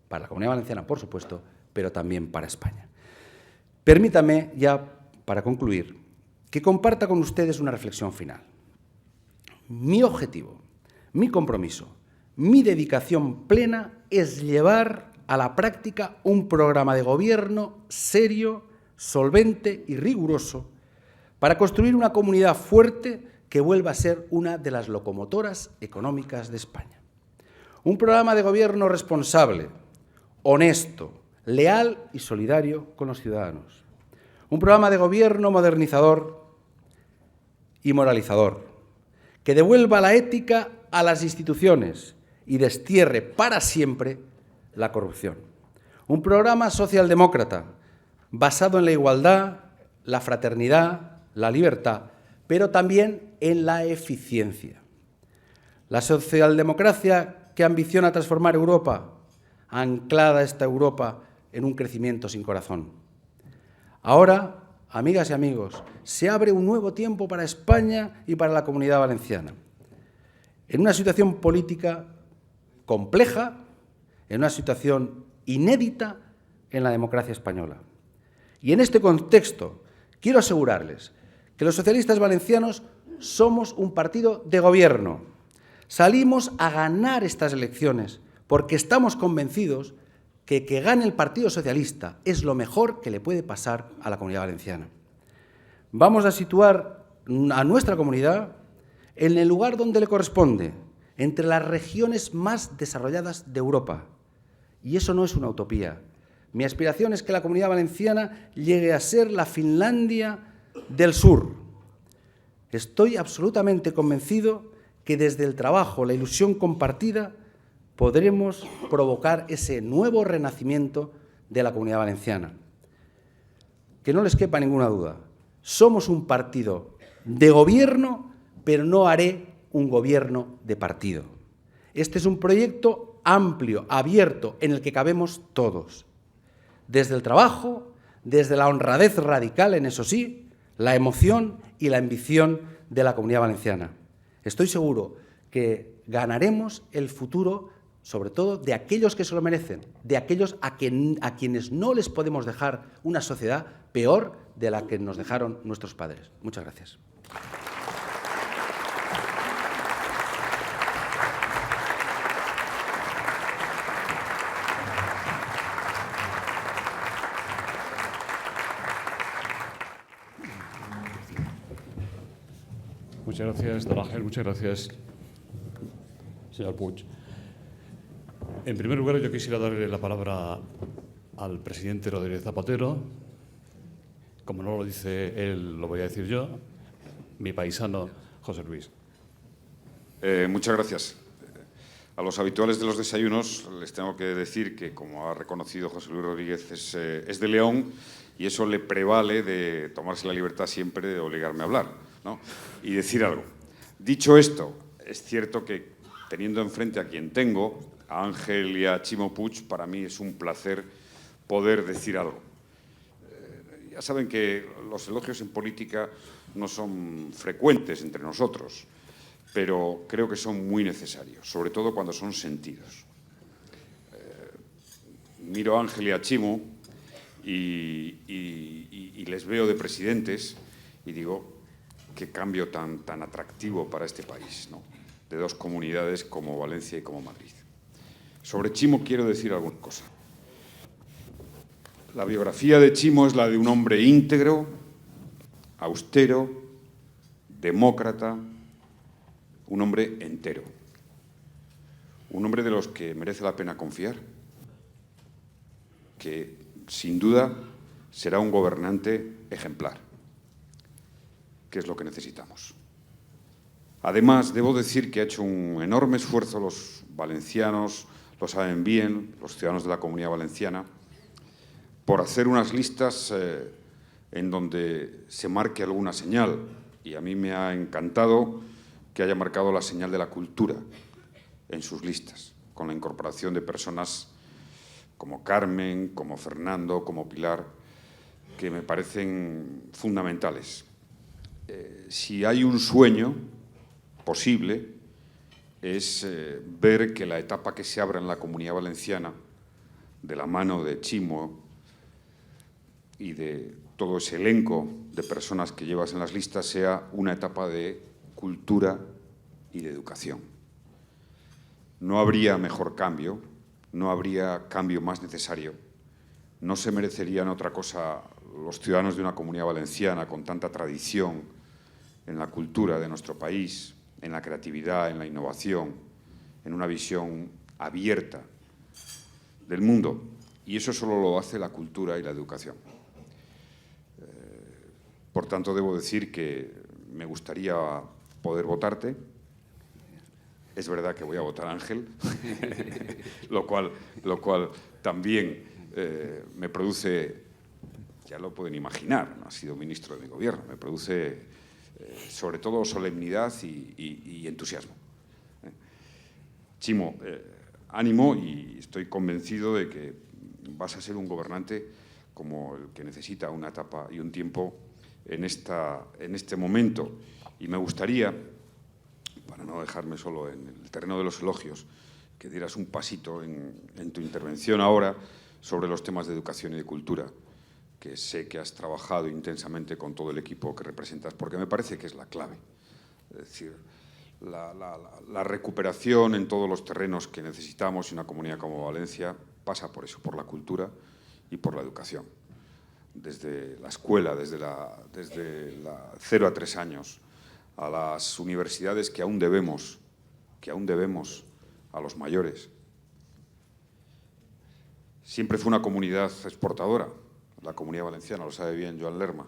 para la Comunidad Valenciana, por supuesto, pero también para España. Permítame, ya para concluir, que comparta con ustedes una reflexión final. Mi objetivo, mi compromiso, mi dedicación plena es llevar a la práctica un programa de gobierno serio, solvente y riguroso para construir una comunidad fuerte que vuelva a ser una de las locomotoras económicas de España. Un programa de gobierno responsable, honesto, leal y solidario con los ciudadanos. Un programa de gobierno modernizador y moralizador, que devuelva la ética a las instituciones y destierre para siempre la corrupción. Un programa socialdemócrata basado en la igualdad, la fraternidad, la libertad, pero también en la eficiencia. La socialdemocracia que ambiciona transformar Europa, anclada esta Europa en un crecimiento sin corazón. Ahora, amigas y amigos, se abre un nuevo tiempo para España y para la Comunidad Valenciana. En una situación política compleja, en una situación inédita en la democracia española. Y en este contexto quiero asegurarles que los socialistas valencianos somos un partido de gobierno. Salimos a ganar estas elecciones porque estamos convencidos que gane el Partido Socialista es lo mejor que le puede pasar a la Comunidad Valenciana. Vamos a situar a nuestra comunidad en el lugar donde le corresponde, entre las regiones más desarrolladas de Europa. Y eso no es una utopía. Mi aspiración es que la Comunidad Valenciana llegue a ser la Finlandia del sur. Estoy absolutamente convencido que desde el trabajo, la ilusión compartida, podremos provocar ese nuevo renacimiento de la Comunidad Valenciana. Que no les quepa ninguna duda, somos un partido de gobierno, pero no haré un gobierno de partido. Este es un proyecto amplio, abierto, en el que cabemos todos. Desde el trabajo, desde la honradez radical, en eso sí, la emoción y la ambición de la Comunidad Valenciana. Estoy seguro que ganaremos el futuro, sobre todo de aquellos que se lo merecen, de aquellos a quienes no les podemos dejar una sociedad peor de la que nos dejaron nuestros padres. Muchas gracias. Muchas gracias, don Ángel. Muchas gracias, señor Puig. En primer lugar, yo quisiera darle la palabra al presidente Rodríguez Zapatero. Como no lo dice él, lo voy a decir yo. Mi paisano, José Luis. Muchas gracias. A los habituales de los desayunos les tengo que decir que, como ha reconocido José Luis Rodríguez, es de León y eso le prevale de tomarse la libertad siempre de obligarme a hablar, ¿no? Y decir algo. Dicho esto, es cierto que teniendo enfrente a quien tengo, a Ángel y a Chimo Puig, para mí es un placer poder decir algo. Ya saben que los elogios en política no son frecuentes entre nosotros, pero creo que son muy necesarios, sobre todo cuando son sentidos. Miro a Ángel y a Chimo y les veo de presidentes y digo, qué cambio tan atractivo para este país, ¿no? De dos comunidades como Valencia y como Madrid. Sobre Chimo quiero decir alguna cosa. La biografía de Chimo es la de un hombre íntegro, austero, demócrata, un hombre entero. Un hombre de los que merece la pena confiar, que sin duda será un gobernante ejemplar, que es lo que necesitamos. Además, debo decir que ha hecho un enorme esfuerzo, los valencianos lo saben bien, los ciudadanos de la Comunidad Valenciana, por hacer unas listas en donde se marque alguna señal. Y a mí me ha encantado que haya marcado la señal de la cultura en sus listas, con la incorporación de personas como Carmen, como Fernando, como Pilar, que me parecen fundamentales. si hay un sueño posible, es ver que la etapa que se abra en la Comunidad Valenciana, de la mano de Chimo y de todo ese elenco de personas que llevas en las listas, sea una etapa de cultura y de educación. No habría mejor cambio, no habría cambio más necesario. No se merecerían otra cosa los ciudadanos de una Comunidad Valenciana con tanta tradición en la cultura de nuestro país, en la creatividad, en la innovación, en una visión abierta del mundo. Y eso solo lo hace la cultura y la educación. Por tanto, debo decir que me gustaría poder votarte. Es verdad que voy a votar a Ángel, lo cual también me produce, ya lo pueden imaginar, no ha sido ministro de mi gobierno, me produce sobre todo solemnidad y entusiasmo. Chimo, ánimo, y estoy convencido de que vas a ser un gobernante como el que necesita una etapa y un tiempo en este momento. Y me gustaría, para no dejarme solo en el terreno de los elogios, que dieras un pasito en tu intervención ahora sobre los temas de educación y de cultura, que sé que has trabajado intensamente con todo el equipo que representas, porque me parece que es la clave. Es decir, la recuperación en todos los terrenos que necesitamos en una comunidad como Valencia pasa por eso, por la cultura y por la educación. Desde la escuela, desde la 0 a 3 años, a las universidades que aún debemos a los mayores. Siempre fue una comunidad exportadora, la Comunidad Valenciana, lo sabe bien Joan Lerma.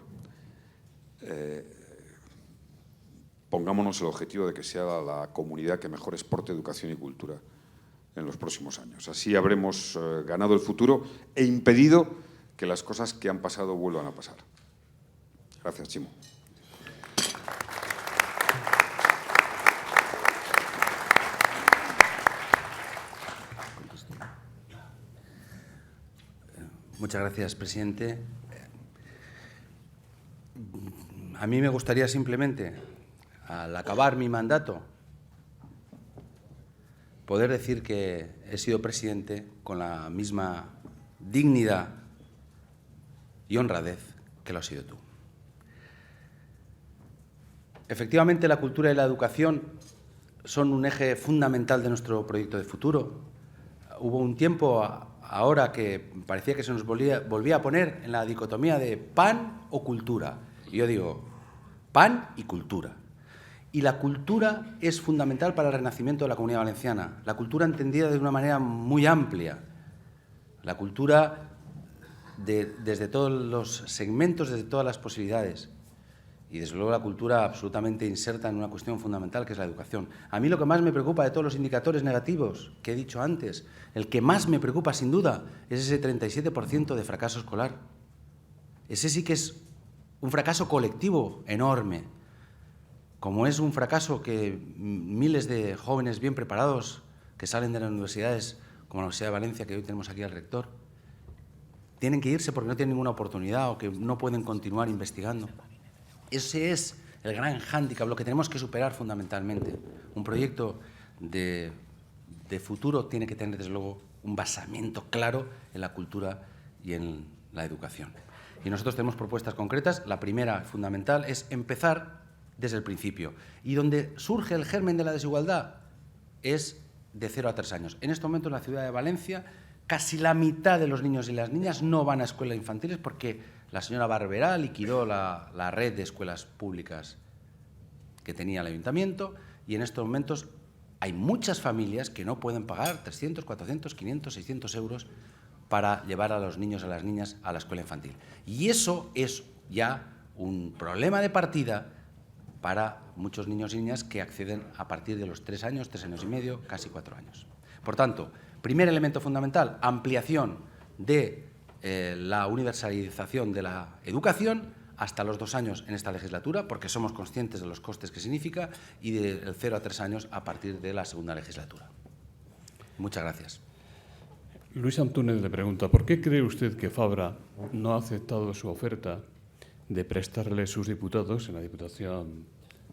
Pongámonos el objetivo de que sea la comunidad que mejor exporte educación y cultura en los próximos años. Así habremos ganado el futuro e impedido que las cosas que han pasado vuelvan a pasar. Gracias, Chimo. Muchas gracias, presidente. A mí me gustaría simplemente, al acabar mi mandato, poder decir que he sido presidente con la misma dignidad y honradez que lo has sido tú. Efectivamente, la cultura y la educación son un eje fundamental de nuestro proyecto de futuro. Hubo un tiempo ahora que parecía que se nos volvía a poner en la dicotomía de pan o cultura. Y yo digo, pan y cultura. Y la cultura es fundamental para el renacimiento de la Comunidad Valenciana. La cultura entendida de una manera muy amplia. La cultura desde todos los segmentos, desde todas las posibilidades. Y desde luego la cultura absolutamente inserta en una cuestión fundamental que es la educación. A mí lo que más me preocupa de todos los indicadores negativos que he dicho antes, el que más me preocupa sin duda es ese 37% de fracaso escolar. Ese sí que es un fracaso colectivo enorme, como es un fracaso que miles de jóvenes bien preparados que salen de las universidades, como la Universidad de Valencia, que hoy tenemos aquí al rector, tienen que irse porque no tienen ninguna oportunidad o que no pueden continuar investigando. Ese es el gran hándicap, lo que tenemos que superar fundamentalmente. Un proyecto de futuro tiene que tener, desde luego, un basamento claro en la cultura y en la educación. Y nosotros tenemos propuestas concretas. La primera, fundamental, es empezar desde el principio. Y donde surge el germen de la desigualdad es de 0 a 3 años. En este momento, en la ciudad de Valencia, casi la mitad de los niños y las niñas no van a escuelas infantiles porque la señora Barberá liquidó la red de escuelas públicas que tenía el ayuntamiento y en estos momentos hay muchas familias que no pueden pagar 300, 400, 500, 600 euros para llevar a los niños y a las niñas a la escuela infantil. Y eso es ya un problema de partida para muchos niños y niñas que acceden a partir de los 3 años, 3 años y medio, casi 4 años. Por tanto, primer elemento fundamental, ampliación de la universalización de la educación hasta los 2 años en esta legislatura, porque somos conscientes de los costes que significa, y del 0 a 3 años a partir de la segunda legislatura. Muchas gracias. Luis Antúnez le pregunta, ¿por qué cree usted que Fabra no ha aceptado su oferta de prestarle sus diputados en la Diputación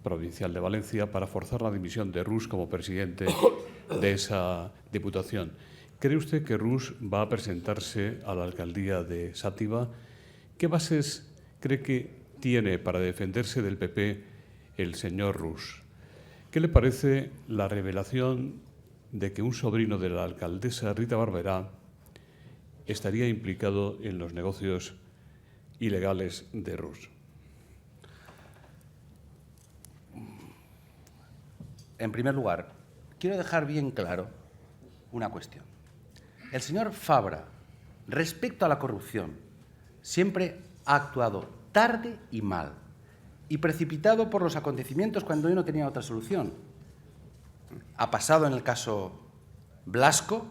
Provincial de Valencia para forzar la dimisión de Rus como presidente de esa Diputación. ¿Cree usted que Rus va a presentarse a la alcaldía de Sátiva? ¿Qué bases cree que tiene para defenderse del PP el señor Rus? ¿Qué le parece la revelación de que un sobrino de la alcaldesa Rita Barberá estaría implicado en los negocios ilegales de Rus? En primer lugar, quiero dejar bien claro una cuestión. El señor Fabra, respecto a la corrupción, siempre ha actuado tarde y mal y precipitado por los acontecimientos cuando él no tenía otra solución. Ha pasado en el caso Blasco,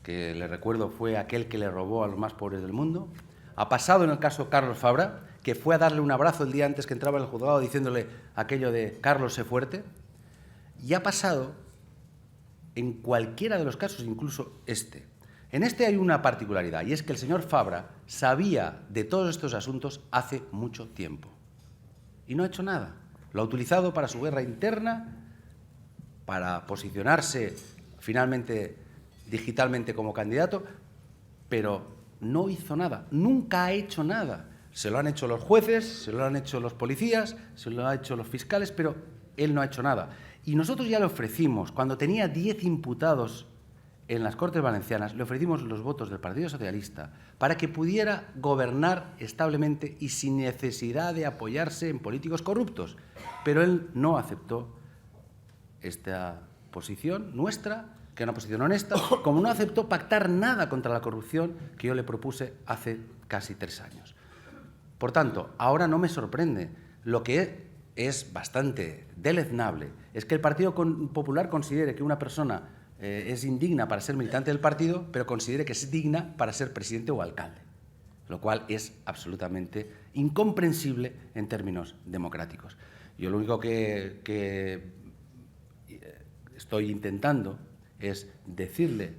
que le recuerdo fue aquel que le robó a los más pobres del mundo. Ha pasado en el caso Carlos Fabra, que fue a darle un abrazo el día antes que entraba en el juzgado diciéndole aquello de Carlos, sé fuerte. Y ha pasado en cualquiera de los casos, incluso este. En este hay una particularidad, y es que el señor Fabra sabía de todos estos asuntos hace mucho tiempo. Y no ha hecho nada. Lo ha utilizado para su guerra interna, para posicionarse finalmente digitalmente como candidato, pero no hizo nada, nunca ha hecho nada. Se lo han hecho los jueces, se lo han hecho los policías, se lo han hecho los fiscales, pero él no ha hecho nada. Y nosotros ya le ofrecimos, cuando tenía 10 imputados en las Cortes Valencianas, le ofrecimos los votos del Partido Socialista para que pudiera gobernar establemente y sin necesidad de apoyarse en políticos corruptos. Pero él no aceptó esta posición nuestra, que es una posición honesta, como no aceptó pactar nada contra la corrupción que yo le propuse hace casi 3 años. Por tanto, ahora no me sorprende. Lo que es bastante deleznable es que el Partido Popular considere que una persona es indigna para ser militante del partido, pero considere que es digna para ser presidente o alcalde, lo cual es absolutamente incomprensible en términos democráticos. Yo lo único que estoy intentando es decirle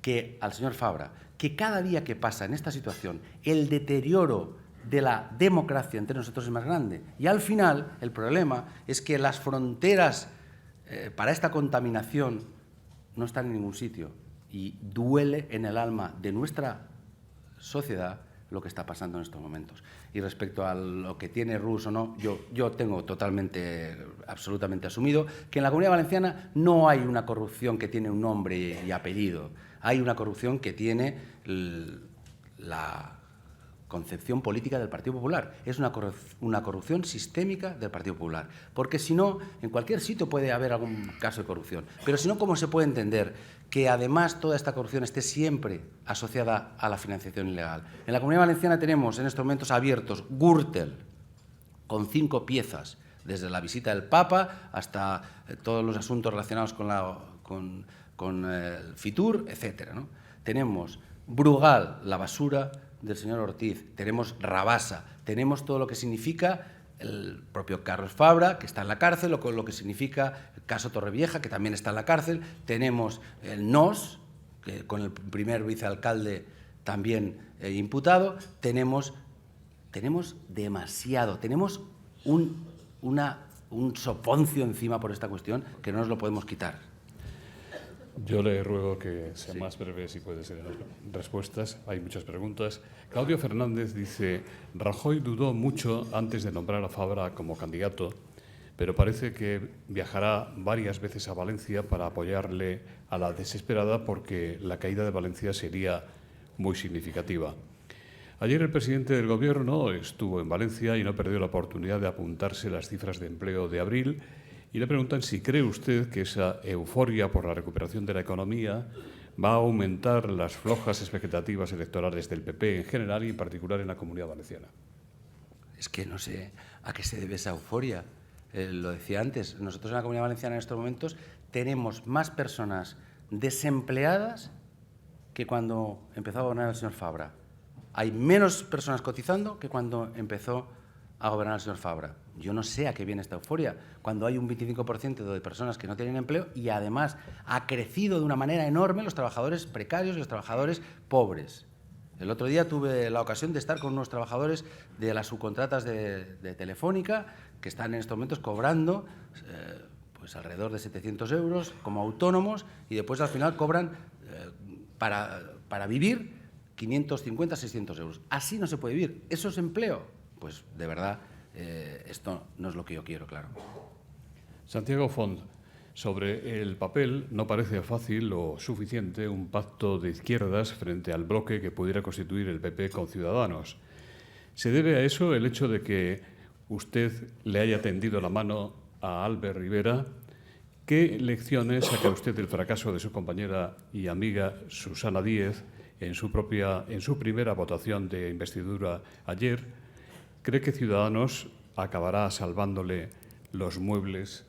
que al señor Fabra que cada día que pasa en esta situación el deterioro de la democracia entre nosotros es más grande. Y al final el problema es que las fronteras para esta contaminación no están en ningún sitio y duele en el alma de nuestra sociedad lo que está pasando en estos momentos. Y respecto a lo que tiene Rus o no, yo tengo totalmente, absolutamente asumido que en la Comunidad Valenciana no hay una corrupción que tiene un nombre y apellido. Hay una corrupción que tiene la concepción política del Partido Popular. Es una corrupción sistémica del Partido Popular. Porque si no, en cualquier sitio puede haber algún caso de corrupción. Pero si no, ¿cómo se puede entender que además toda esta corrupción esté siempre asociada a la financiación ilegal? En la Comunidad Valenciana tenemos en estos momentos abiertos Gürtel, con 5 piezas, desde la visita del Papa hasta todos los asuntos relacionados con el Fitur, etc., ¿no? Tenemos Brugal, la basura del señor Ortiz, tenemos Rabasa, tenemos todo lo que significa el propio Carlos Fabra, que está en la cárcel, lo que significa el caso Torrevieja, que también está en la cárcel, tenemos el NOS, que con el primer vicealcalde también imputado, tenemos demasiado, tenemos un soponcio encima por esta cuestión que no nos lo podemos quitar. Yo le ruego que sea más breve, si puede ser, en las respuestas. Hay muchas preguntas. Claudio Fernández dice: Rajoy dudó mucho antes de nombrar a Fabra como candidato, pero parece que viajará varias veces a Valencia para apoyarle a la desesperada porque la caída de Valencia sería muy significativa. Ayer el presidente del Gobierno estuvo en Valencia y no perdió la oportunidad de apuntarse las cifras de empleo de abril. Y le preguntan si cree usted que esa euforia por la recuperación de la economía va a aumentar las flojas expectativas electorales del PP en general y en particular en la Comunidad Valenciana. Es que no sé a qué se debe esa euforia. Lo decía antes, nosotros en la Comunidad Valenciana en estos momentos tenemos más personas desempleadas que cuando empezó a gobernar el señor Fabra. Hay menos personas cotizando que cuando empezó a gobernar el señor Fabra. Yo no sé a qué viene esta euforia, cuando hay un 25% de personas que no tienen empleo y además ha crecido de una manera enorme los trabajadores precarios y los trabajadores pobres. El otro día tuve la ocasión de estar con unos trabajadores de las subcontratas de Telefónica que están en estos momentos cobrando pues alrededor de 700 euros como autónomos y después al final cobran para vivir 550, 600 euros. Así no se puede vivir. ¿Eso es empleo? Pues de verdad esto no es lo que yo quiero, claro. Santiago Font, sobre el papel no parece fácil o suficiente un pacto de izquierdas frente al bloque que pudiera constituir el PP con Ciudadanos. ¿Se debe a eso el hecho de que usted le haya tendido la mano a Albert Rivera? ¿Qué lecciones saca usted del fracaso de su compañera y amiga Susana Díez en su primera votación de investidura ayer? ¿Cree que Ciudadanos acabará salvándole los muebles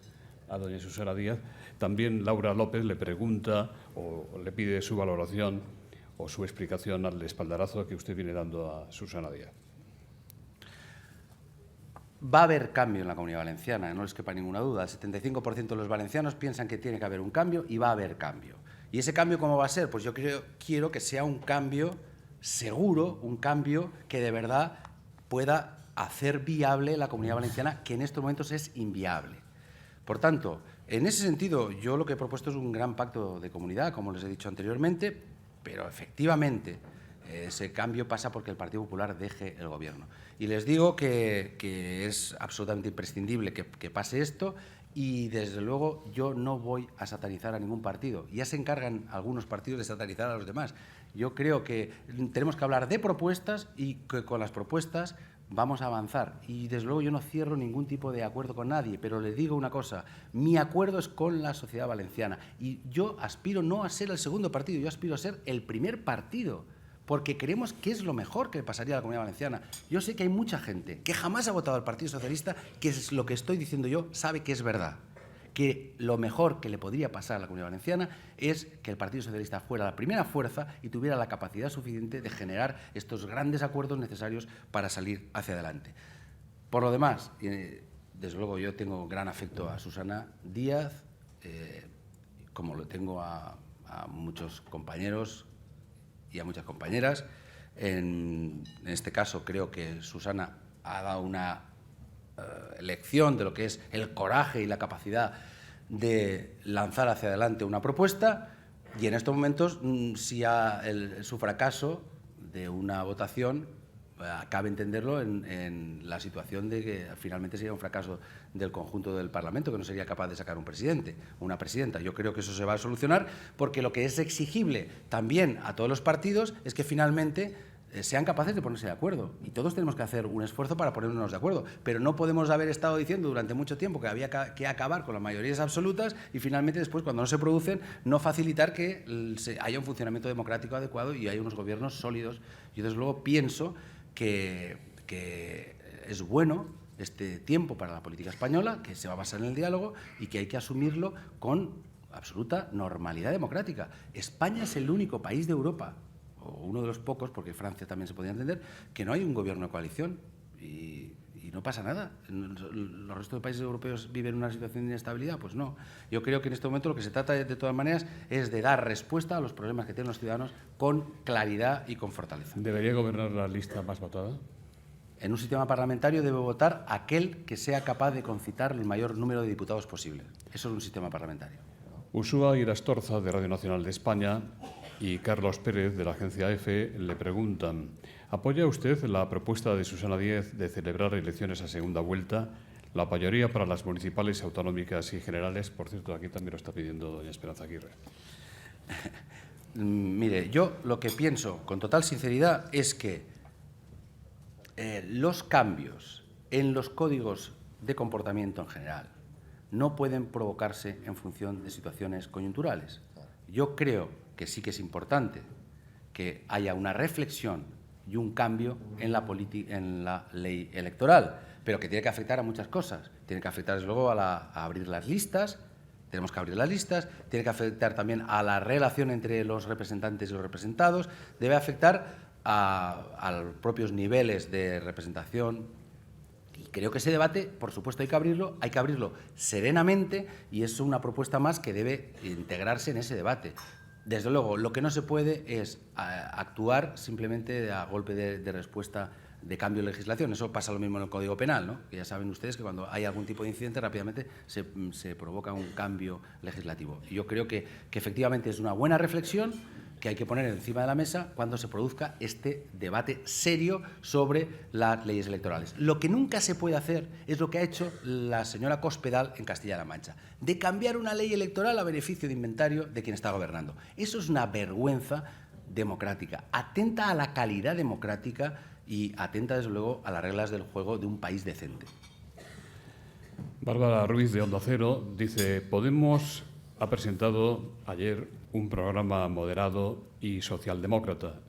a doña Susana Díaz? También Laura López le pregunta o le pide su valoración o su explicación al espaldarazo que usted viene dando a Susana Díaz. Va a haber cambio en la Comunidad Valenciana, no les quepa ninguna duda. El 75% de los valencianos piensan que tiene que haber un cambio y va a haber cambio. ¿Y ese cambio cómo va a ser? Pues yo quiero que sea un cambio seguro, un cambio que de verdad pueda hacer viable la Comunidad Valenciana, que en estos momentos es inviable. Por tanto, en ese sentido, yo lo que he propuesto es un gran pacto de comunidad, como les he dicho anteriormente, pero efectivamente ese cambio pasa porque el Partido Popular deje el Gobierno. Y les digo que es absolutamente imprescindible que pase esto y, desde luego, yo no voy a satanizar a ningún partido. Ya se encargan algunos partidos de satanizar a los demás. Yo creo que tenemos que hablar de propuestas y que con las propuestas vamos a avanzar. Y, desde luego, yo no cierro ningún tipo de acuerdo con nadie, pero les digo una cosa, mi acuerdo es con la sociedad valenciana y yo aspiro no a ser el segundo partido, yo aspiro a ser el primer partido, porque creemos que es lo mejor que le pasaría a la Comunidad Valenciana. Yo sé que hay mucha gente que jamás ha votado al Partido Socialista, que es lo que estoy diciendo yo, sabe que es verdad, que lo mejor que le podría pasar a la Comunidad Valenciana es que el Partido Socialista fuera la primera fuerza y tuviera la capacidad suficiente de generar estos grandes acuerdos necesarios para salir hacia adelante. Por lo demás, desde luego yo tengo gran afecto a Susana Díaz, como lo tengo a muchos compañeros y a muchas compañeras. En este caso creo que Susana ha dado una lección de lo que es el coraje y la capacidad de lanzar hacia adelante una propuesta, y en estos momentos si su fracaso de una votación cabe entenderlo en la situación de que finalmente sería un fracaso del conjunto del Parlamento, que no sería capaz de sacar un presidente o una presidenta. Yo creo que eso se va a solucionar, porque lo que es exigible también a todos los partidos es que finalmente sean capaces de ponerse de acuerdo, y todos tenemos que hacer un esfuerzo para ponernos de acuerdo, pero no podemos haber estado diciendo durante mucho tiempo que había que acabar con las mayorías absolutas y finalmente después, cuando no se producen, no facilitar que haya un funcionamiento democrático adecuado y haya unos gobiernos sólidos. Yo, desde luego, pienso que es bueno este tiempo para la política española, que se va a basar en el diálogo y que hay que asumirlo con absoluta normalidad democrática. España es el único país de Europa, o uno de los pocos, porque Francia también se podría entender, que no hay un gobierno de coalición y no pasa nada. ¿Los restos de países europeos viven una situación de inestabilidad? Pues no. Yo creo que en este momento lo que se trata, de todas maneras, es de dar respuesta a los problemas que tienen los ciudadanos con claridad y con fortaleza. ¿Debería gobernar la lista más votada? En un sistema parlamentario debe votar aquel que sea capaz de concitar el mayor número de diputados posible. Eso es un sistema parlamentario. Ursúa Irastorza, de Radio Nacional de España, y Carlos Pérez, de la agencia EFE, le preguntan: ¿apoya usted la propuesta de Susana Díez de celebrar elecciones a segunda vuelta? ¿La apoyaría para las municipales, autonómicas y generales? Por cierto, aquí también lo está pidiendo doña Esperanza Aguirre. Mire, yo lo que pienso con total sinceridad es que los cambios en los códigos de comportamiento en general no pueden provocarse en función de situaciones coyunturales. Yo creo que sí que es importante que haya una reflexión y un cambio en la ley electoral, pero que tiene que afectar a muchas cosas. Tiene que afectar, desde luego, a abrir las listas. Tenemos que abrir las listas. Tiene que afectar también a la relación entre los representantes y los representados. Debe afectar a los propios niveles de representación. Y creo que ese debate, por supuesto, hay que abrirlo serenamente, y es una propuesta más que debe integrarse en ese debate. Desde luego, lo que no se puede es actuar simplemente a golpe de respuesta de cambio de legislación. Eso pasa lo mismo en el Código Penal, ¿no? Que ya saben ustedes que cuando hay algún tipo de incidente rápidamente se provoca un cambio legislativo. Y yo creo que efectivamente es una buena reflexión que hay que poner encima de la mesa cuando se produzca este debate serio sobre las leyes electorales. Lo que nunca se puede hacer es lo que ha hecho la señora Cospedal en Castilla-La Mancha, de cambiar una ley electoral a beneficio de inventario de quien está gobernando. Eso es una vergüenza democrática, atenta a la calidad democrática y atenta, desde luego, a las reglas del juego de un país decente. Bárbara Ruiz, de Onda Cero, dice: Podemos ha presentado ayer un programa moderado y socialdemócrata.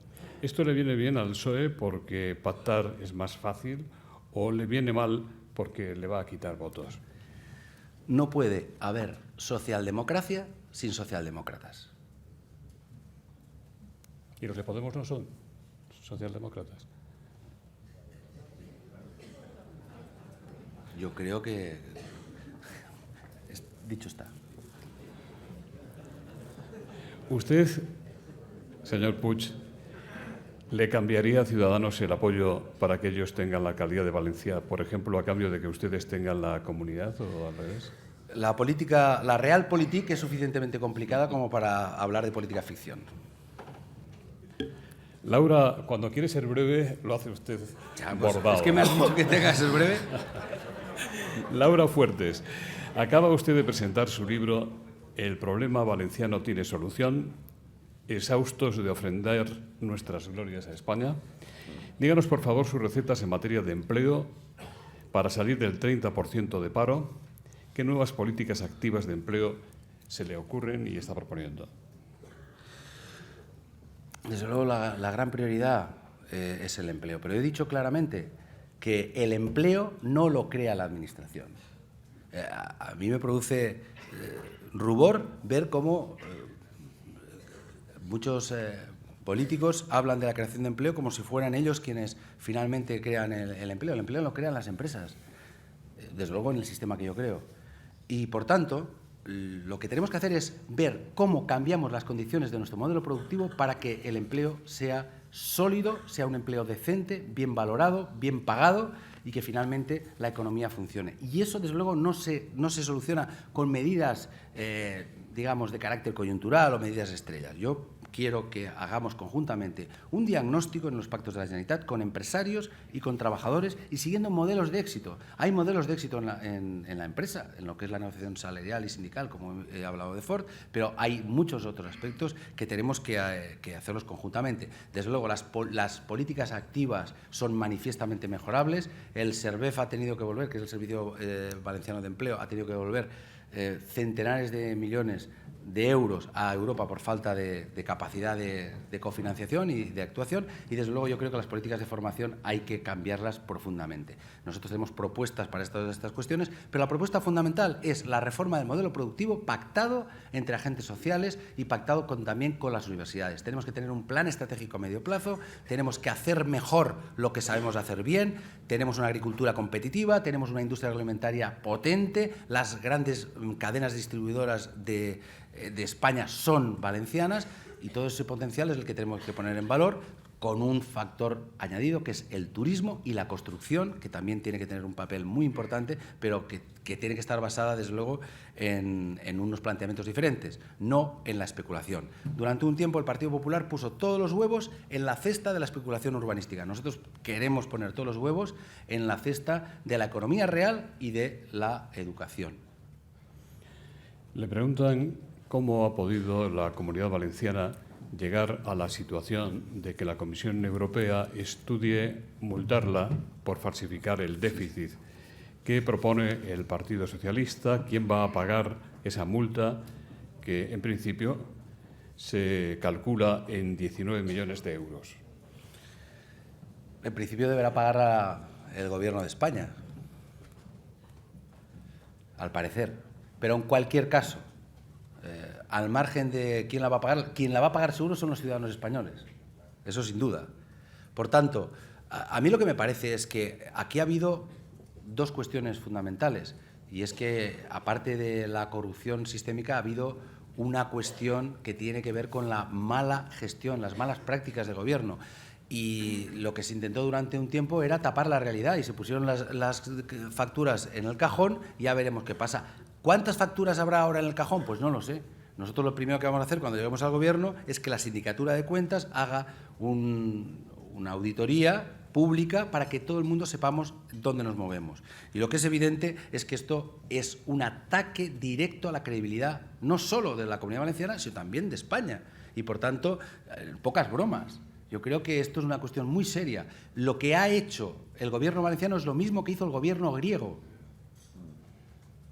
¿Esto le viene bien al PSOE porque pactar es más fácil o le viene mal porque le va a quitar votos? No puede haber socialdemocracia sin socialdemócratas. ¿Y los de Podemos no son socialdemócratas? Yo creo que dicho está. ¿Usted, señor Puig, le cambiaría a Ciudadanos el apoyo para que ellos tengan la alcaldía de Valencia, por ejemplo, a cambio de que ustedes tengan la comunidad o al revés? La realpolitik es suficientemente complicada como para hablar de política ficción. Laura, cuando quiere ser breve, lo hace usted bordado. Es que me has dicho que tenga que ser breve. Laura Fuertes, acaba usted de presentar su libro El problema valenciano tiene solución, exhaustos de ofrendar nuestras glorias a España. Díganos, por favor, sus recetas en materia de empleo para salir del 30% de paro. ¿Qué nuevas políticas activas de empleo se le ocurren y está proponiendo? Desde luego, la gran prioridad es el empleo. Pero he dicho claramente que el empleo no lo crea la Administración. A mí me produce rubor ver cómo muchos políticos hablan de la creación de empleo como si fueran ellos quienes finalmente crean el empleo. El empleo lo crean las empresas, desde luego en el sistema que yo creo. Y, por tanto, lo que tenemos que hacer es ver cómo cambiamos las condiciones de nuestro modelo productivo para que el empleo sea sólido, sea un empleo decente, bien valorado, bien pagado y que finalmente la economía funcione. Y eso, desde luego, no se soluciona con medidas, digamos, de carácter coyuntural o medidas estrellas. Yo quiero que hagamos conjuntamente un diagnóstico en los pactos de la Generalitat con empresarios y con trabajadores y siguiendo modelos de éxito. Hay modelos de éxito en la empresa, en lo que es la negociación salarial y sindical, como he hablado de Ford, pero hay muchos otros aspectos que tenemos que hacerlos conjuntamente. Desde luego, las políticas activas son manifiestamente mejorables. El SERVEF ha tenido que volver, que es el Servicio Valenciano de Empleo, ha tenido que volver centenares de millones de euros a Europa por falta de capacidad de cofinanciación y de actuación, y desde luego yo creo que las políticas de formación hay que cambiarlas profundamente. Nosotros tenemos propuestas para estas cuestiones, pero la propuesta fundamental es la reforma del modelo productivo pactado entre agentes sociales y pactado también con las universidades. Tenemos que tener un plan estratégico a medio plazo, tenemos que hacer mejor lo que sabemos hacer bien, tenemos una agricultura competitiva, tenemos una industria agroalimentaria potente, las grandes cadenas distribuidoras de España son valencianas y todo ese potencial es el que tenemos que poner en valor con un factor añadido que es el turismo y la construcción, que también tiene que tener un papel muy importante, pero que tiene que estar basada, desde luego, en unos planteamientos diferentes, no en la especulación. Durante un tiempo el Partido Popular puso todos los huevos en la cesta de la especulación urbanística. Nosotros queremos poner todos los huevos en la cesta de la economía real y de la educación. Le preguntan cómo ha podido la Comunidad Valenciana llegar a la situación de que la Comisión Europea estudie multarla por falsificar el déficit. ¿Qué propone el Partido Socialista? ¿Quién va a pagar esa multa que, en principio, se calcula en 19 millones de euros? En principio deberá pagar el Gobierno de España, al parecer. Pero en cualquier caso, al margen de quién la va a pagar, quien la va a pagar seguro son los ciudadanos españoles. Eso sin duda. Por tanto, a mí lo que me parece es que aquí ha habido dos cuestiones fundamentales. Y es que, aparte de la corrupción sistémica, ha habido una cuestión que tiene que ver con la mala gestión, las malas prácticas de gobierno. Y lo que se intentó durante un tiempo era tapar la realidad y se pusieron las facturas en el cajón y ya veremos qué pasa. ¿Cuántas facturas habrá ahora en el cajón? Pues no lo sé. Nosotros lo primero que vamos a hacer cuando lleguemos al Gobierno es que la Sindicatura de Cuentas haga una auditoría pública para que todo el mundo sepamos dónde nos movemos. Y lo que es evidente es que esto es un ataque directo a la credibilidad, no solo de la Comunidad Valenciana, sino también de España. Y, por tanto, pocas bromas. Yo creo que esto es una cuestión muy seria. Lo que ha hecho el Gobierno valenciano es lo mismo que hizo el Gobierno griego.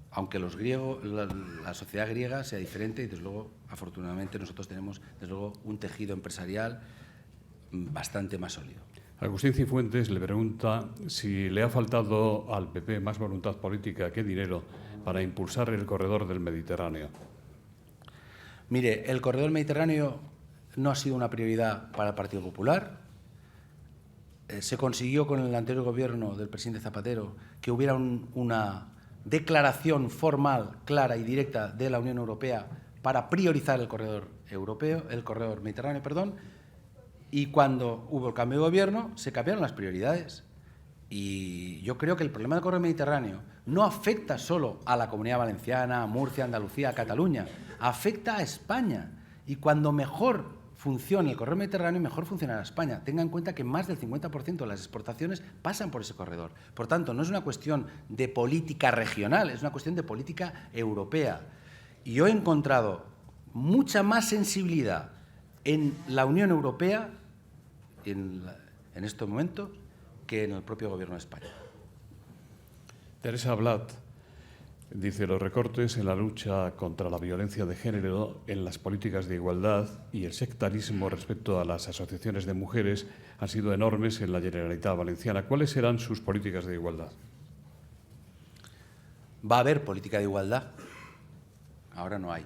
Aunque los griegos, la sociedad griega sea diferente y, desde luego, afortunadamente, nosotros tenemos, desde luego, un tejido empresarial bastante más sólido. Agustín Cifuentes le pregunta si le ha faltado al PP más voluntad política que dinero para impulsar el corredor del Mediterráneo. Mire, el corredor mediterráneo no ha sido una prioridad para el Partido Popular. Se consiguió con el anterior gobierno del presidente Zapatero que hubiera una declaración formal, clara y directa de la Unión Europea para priorizar el corredor mediterráneo, y cuando hubo el cambio de gobierno se cambiaron las prioridades. Y yo creo que el problema del corredor mediterráneo no afecta solo a la Comunidad Valenciana, a Murcia, Andalucía, a Cataluña, afecta a España. Y cuando mejor funcione el corredor mediterráneo, mejor funcionará España. Tenga en cuenta que más del 50% de las exportaciones pasan por ese corredor. Por tanto, no es una cuestión de política regional, es una cuestión de política europea. Y yo he encontrado mucha más sensibilidad en la Unión Europea en estos momentos que en el propio Gobierno de España. Teresa Ablat dice: los recortes en la lucha contra la violencia de género, en las políticas de igualdad y el sectarismo respecto a las asociaciones de mujeres han sido enormes en la Generalitat Valenciana. ¿Cuáles serán sus políticas de igualdad? Va a haber política de igualdad. Ahora no hay.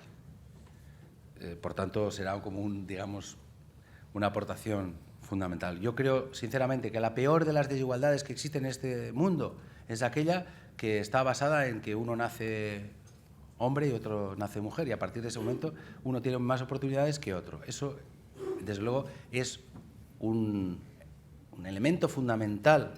Por tanto, será como una aportación fundamental. Yo creo, sinceramente, que la peor de las desigualdades que existen en este mundo es aquella que está basada en que uno nace hombre y otro nace mujer, y a partir de ese momento uno tiene más oportunidades que otro. Eso, desde luego, es un elemento fundamental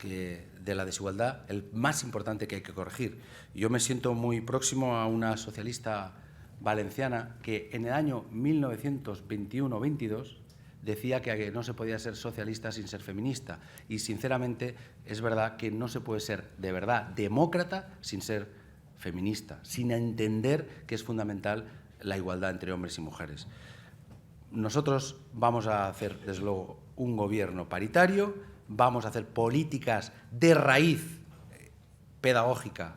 de la desigualdad, el más importante que hay que corregir. Yo me siento muy próximo a una socialista valenciana que en el año 1921-22 decía que no se podía ser socialista sin ser feminista, y sinceramente es verdad que no se puede ser de verdad demócrata sin ser feminista, sin entender que es fundamental la igualdad entre hombres y mujeres. Nosotros vamos a hacer, desde luego, un gobierno paritario, vamos a hacer políticas de raíz pedagógica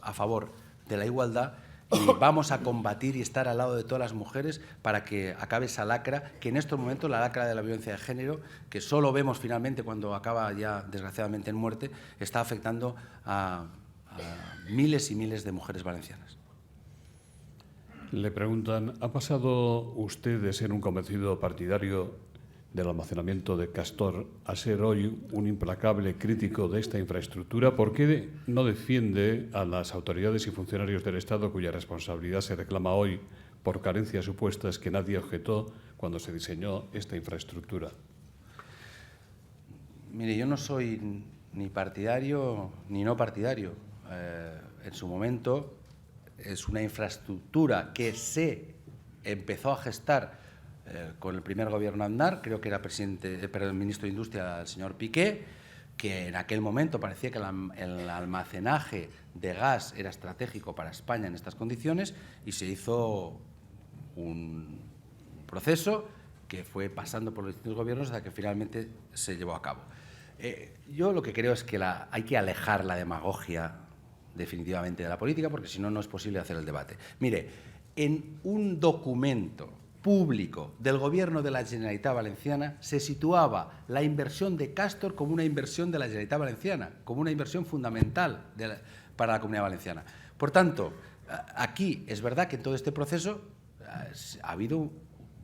a favor de la igualdad, y vamos a combatir y estar al lado de todas las mujeres para que acabe esa lacra, que en estos momentos, la lacra de la violencia de género, que solo vemos finalmente cuando acaba ya desgraciadamente en muerte, está afectando a miles y miles de mujeres valencianas. Le preguntan: ¿ha pasado usted de ser un convencido partidario del almacenamiento de Castor a ser hoy un implacable crítico de esta infraestructura? ¿Por qué no defiende a las autoridades y funcionarios del Estado cuya responsabilidad se reclama hoy por carencias supuestas que nadie objetó cuando se diseñó esta infraestructura? Mire, yo no soy ni partidario ni no partidario. En su momento es una infraestructura que se empezó a gestar con el primer gobierno Aznar, creo que era el ministro de Industria, el señor Piqué, que en aquel momento parecía que el almacenaje de gas era estratégico para España en estas condiciones, y se hizo un proceso que fue pasando por los distintos gobiernos hasta que finalmente se llevó a cabo. Yo lo que creo es que hay que alejar la demagogia definitivamente de la política, porque si no, no es posible hacer el debate. Mire, en un documento público del Gobierno de la Generalitat Valenciana se situaba la inversión de Castor como una inversión de la Generalitat Valenciana, como una inversión fundamental para la Comunidad Valenciana. Por tanto, aquí es verdad que en todo este proceso ha habido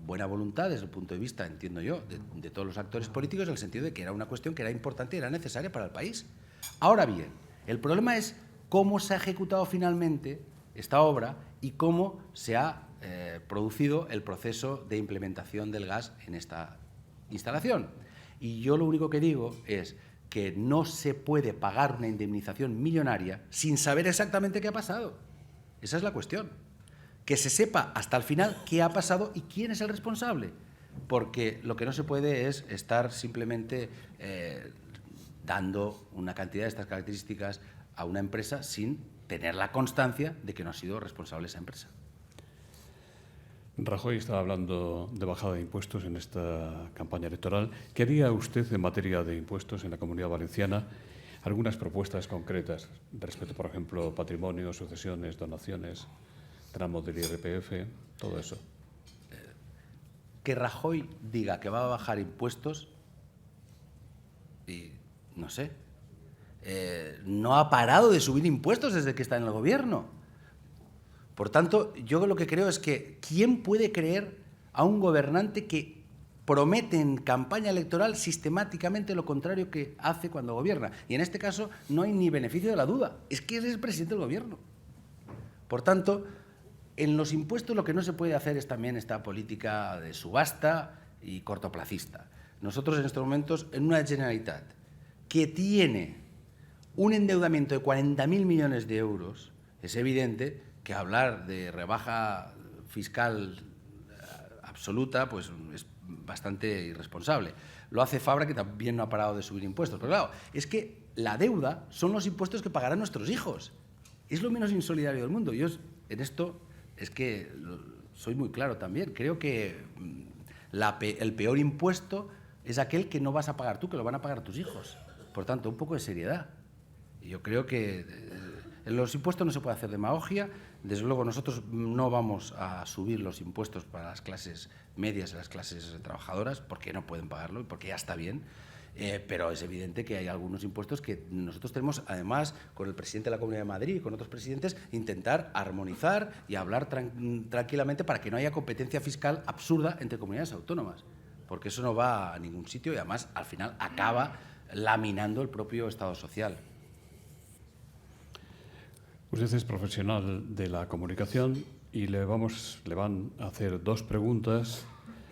buena voluntad desde el punto de vista, entiendo yo, de todos los actores políticos, en el sentido de que era una cuestión que era importante y era necesaria para el país. Ahora bien, el problema es cómo se ha ejecutado finalmente esta obra y cómo se ha producido el proceso de implementación del gas en esta instalación. Y yo lo único que digo es que no se puede pagar una indemnización millonaria sin saber exactamente qué ha pasado. Esa es la cuestión. Que se sepa hasta el final qué ha pasado y quién es el responsable. Porque lo que no se puede es estar simplemente dando una cantidad de estas características a una empresa sin tener la constancia de que no ha sido responsable esa empresa. Rajoy estaba hablando de bajada de impuestos en esta campaña electoral. ¿Qué haría usted en materia de impuestos en la Comunidad Valenciana? Algunas propuestas concretas respecto, por ejemplo, patrimonio, sucesiones, donaciones, tramos del IRPF, todo eso. Que Rajoy diga que va a bajar impuestos y no sé, no ha parado de subir impuestos desde que está en el gobierno. Por tanto, yo lo que creo es que ¿quién puede creer a un gobernante que promete en campaña electoral sistemáticamente lo contrario que hace cuando gobierna? Y en este caso no hay ni beneficio de la duda, es que él es el presidente del gobierno. Por tanto, en los impuestos lo que no se puede hacer es también esta política de subasta y cortoplacista. Nosotros en estos momentos, en una Generalitat que tiene un endeudamiento de 40.000 millones de euros, es evidente que hablar de rebaja fiscal absoluta pues es bastante irresponsable. Lo hace Fabra, que también no ha parado de subir impuestos. Pero claro, es que la deuda son los impuestos que pagarán nuestros hijos. Es lo menos insolidario del mundo. Yo en esto es que soy muy claro también. Creo que el peor impuesto es aquel que no vas a pagar tú, que lo van a pagar tus hijos. Por tanto, un poco de seriedad. Y yo creo que en los impuestos no se puede hacer demagogia. Desde luego nosotros no vamos a subir los impuestos para las clases medias y las clases trabajadoras porque no pueden pagarlo y porque ya está bien. Pero es evidente que hay algunos impuestos que nosotros tenemos, además, con el presidente de la Comunidad de Madrid y con otros presidentes, intentar armonizar y hablar tranquilamente para que no haya competencia fiscal absurda entre comunidades autónomas, porque eso no va a ningún sitio y además al final acaba laminando el propio Estado social. Usted es profesional de la comunicación y le van a hacer dos preguntas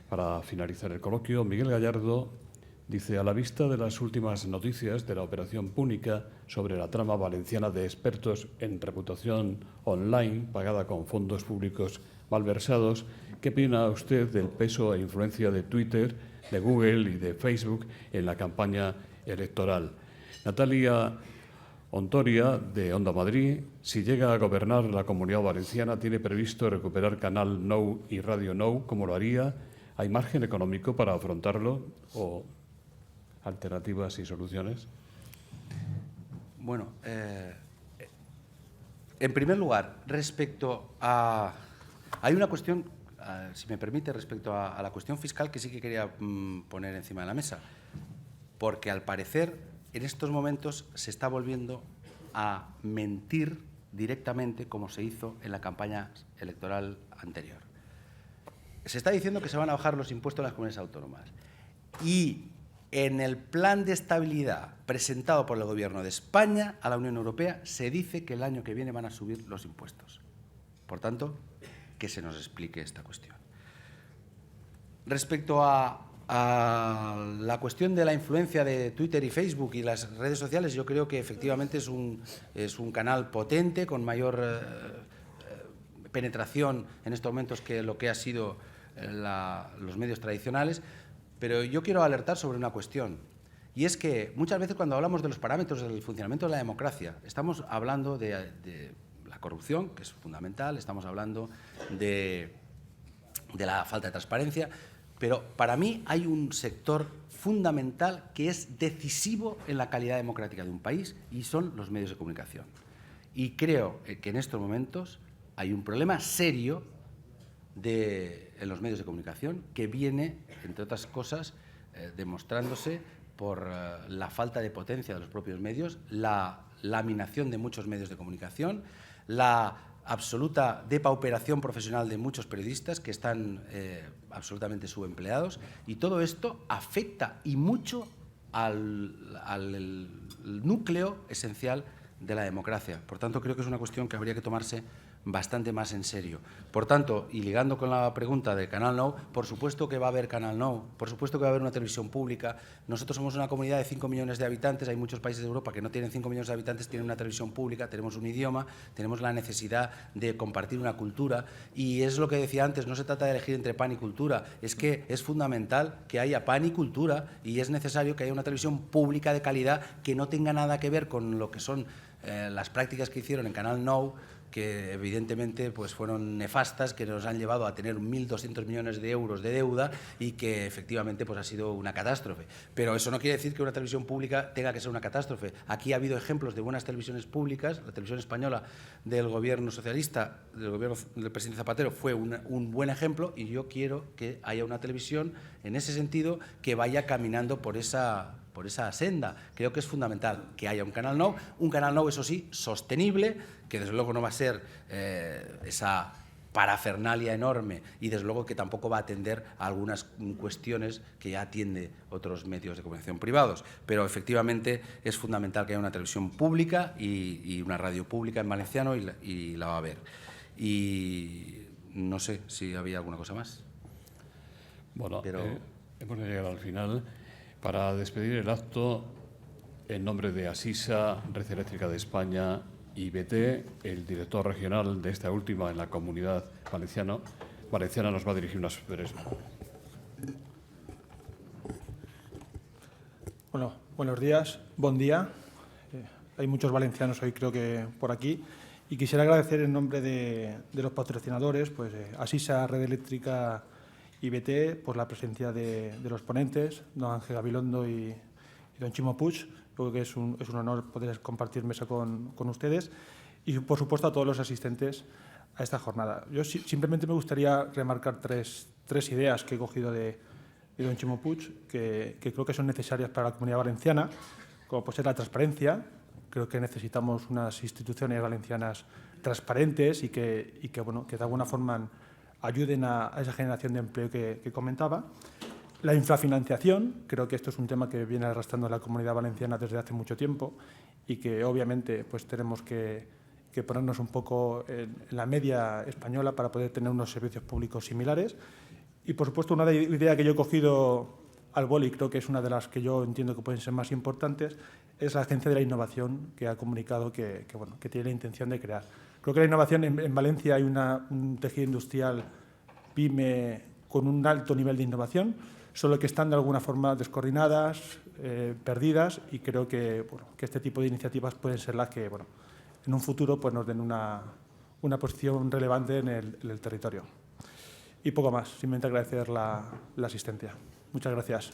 para finalizar el coloquio. Miguel Gallardo dice: a la vista de las últimas noticias de la operación Púnica sobre la trama valenciana de expertos en reputación online pagada con fondos públicos malversados, ¿qué opina usted del peso e influencia de Twitter, de Google y de Facebook en la campaña electoral? Natalia Ontoria, de Onda Madrid: si llega a gobernar la Comunidad Valenciana, ¿tiene previsto recuperar Canal Nou y Radio Nou? ¿Cómo lo haría? ¿Hay margen económico para afrontarlo o alternativas y soluciones? Bueno, en primer lugar, respecto a... Hay una cuestión, si me permite, respecto a la cuestión fiscal que sí que quería poner encima de la mesa, porque al parecer en estos momentos se está volviendo a mentir directamente como se hizo en la campaña electoral anterior. Se está diciendo que se van a bajar los impuestos a las comunidades autónomas y en el plan de estabilidad presentado por el Gobierno de España a la Unión Europea se dice que el año que viene van a subir los impuestos. Por tanto, que se nos explique esta cuestión. Respecto a la cuestión de la influencia de Twitter y Facebook y las redes sociales, yo creo que efectivamente es un canal potente, con mayor penetración en estos momentos que lo que ha sido los medios tradicionales, pero yo quiero alertar sobre una cuestión, y es que muchas veces cuando hablamos de los parámetros del funcionamiento de la democracia, estamos hablando de la corrupción, que es fundamental, estamos hablando de la falta de transparencia, pero para mí hay un sector fundamental que es decisivo en la calidad democrática de un país y son los medios de comunicación. Y creo que en estos momentos hay un problema serio en los medios de comunicación que viene, entre otras cosas, demostrándose por la falta de potencia de los propios medios, la laminación de muchos medios de comunicación, la absoluta depauperación profesional de muchos periodistas que están absolutamente subempleados, y todo esto afecta y mucho al núcleo esencial de la democracia. Por tanto, creo que es una cuestión que habría que tomarse bastante más en serio. Por tanto, y ligando con la pregunta de Canal Nou, por supuesto que va a haber Canal Nou, por supuesto que va a haber una televisión pública. Nosotros somos una comunidad de 5 millones de habitantes, hay muchos países de Europa que no tienen 5 millones de habitantes, tienen una televisión pública, tenemos un idioma, tenemos la necesidad de compartir una cultura, y es lo que decía antes, no se trata de elegir entre pan y cultura, es que es fundamental que haya pan y cultura, y es necesario que haya una televisión pública de calidad que no tenga nada que ver con lo que son las prácticas que hicieron en Canal Nou, que evidentemente pues fueron nefastas, que nos han llevado a tener 1.200 millones de euros de deuda y que efectivamente pues ha sido una catástrofe. Pero eso no quiere decir que una televisión pública tenga que ser una catástrofe. Aquí ha habido ejemplos de buenas televisiones públicas. La televisión española del gobierno socialista, del gobierno del presidente Zapatero, fue un buen ejemplo, y yo quiero que haya una televisión en ese sentido que vaya caminando por esa senda. Creo que es fundamental que haya un Canal Nou, eso sí, sostenible, que desde luego no va a ser esa parafernalia enorme, y desde luego que tampoco va a atender a algunas cuestiones que ya atiende otros medios de comunicación privados. Pero efectivamente es fundamental que haya una televisión pública y una radio pública en valenciano, y la va a haber. Y no sé si había alguna cosa más. Bueno, pero hemos llegado al final. Para despedir el acto, en nombre de Asisa, Red Eléctrica de España y BT, el director regional de esta última en la Comunidad Valenciana nos va a dirigir unas breves. Bueno, buenos días, buen día. Hay muchos valencianos hoy, creo que por aquí, y quisiera agradecer en nombre de los patrocinadores, pues Asisa, Red Eléctrica y BT, por la presencia de los ponentes, don Ángel Gabilondo y don Chimo Puig. Creo que es un honor poder compartir mesa con ustedes, y, por supuesto, a todos los asistentes a esta jornada. Yo simplemente me gustaría remarcar tres ideas que he cogido de don Chimo Puig, que creo que son necesarias para la Comunidad Valenciana, como puede ser la transparencia. Creo que necesitamos unas instituciones valencianas transparentes y que de alguna forma ayuden a esa generación de empleo que comentaba. La infrafinanciación, creo que esto es un tema que viene arrastrando la Comunidad Valenciana desde hace mucho tiempo, y que obviamente pues tenemos que ponernos un poco en la media española para poder tener unos servicios públicos similares. Y, por supuesto, una idea que yo he cogido al boli, creo que es una de las que yo entiendo que pueden ser más importantes, es la Agencia de la Innovación, que ha comunicado que tiene la intención de crear. Creo que la innovación en Valencia hay un tejido industrial pyme con un alto nivel de innovación, solo que están de alguna forma descoordinadas, perdidas, y creo que este tipo de iniciativas pueden ser las que en un futuro pues nos den una posición relevante en el territorio. Y poco más, simplemente agradecer la asistencia. Muchas gracias.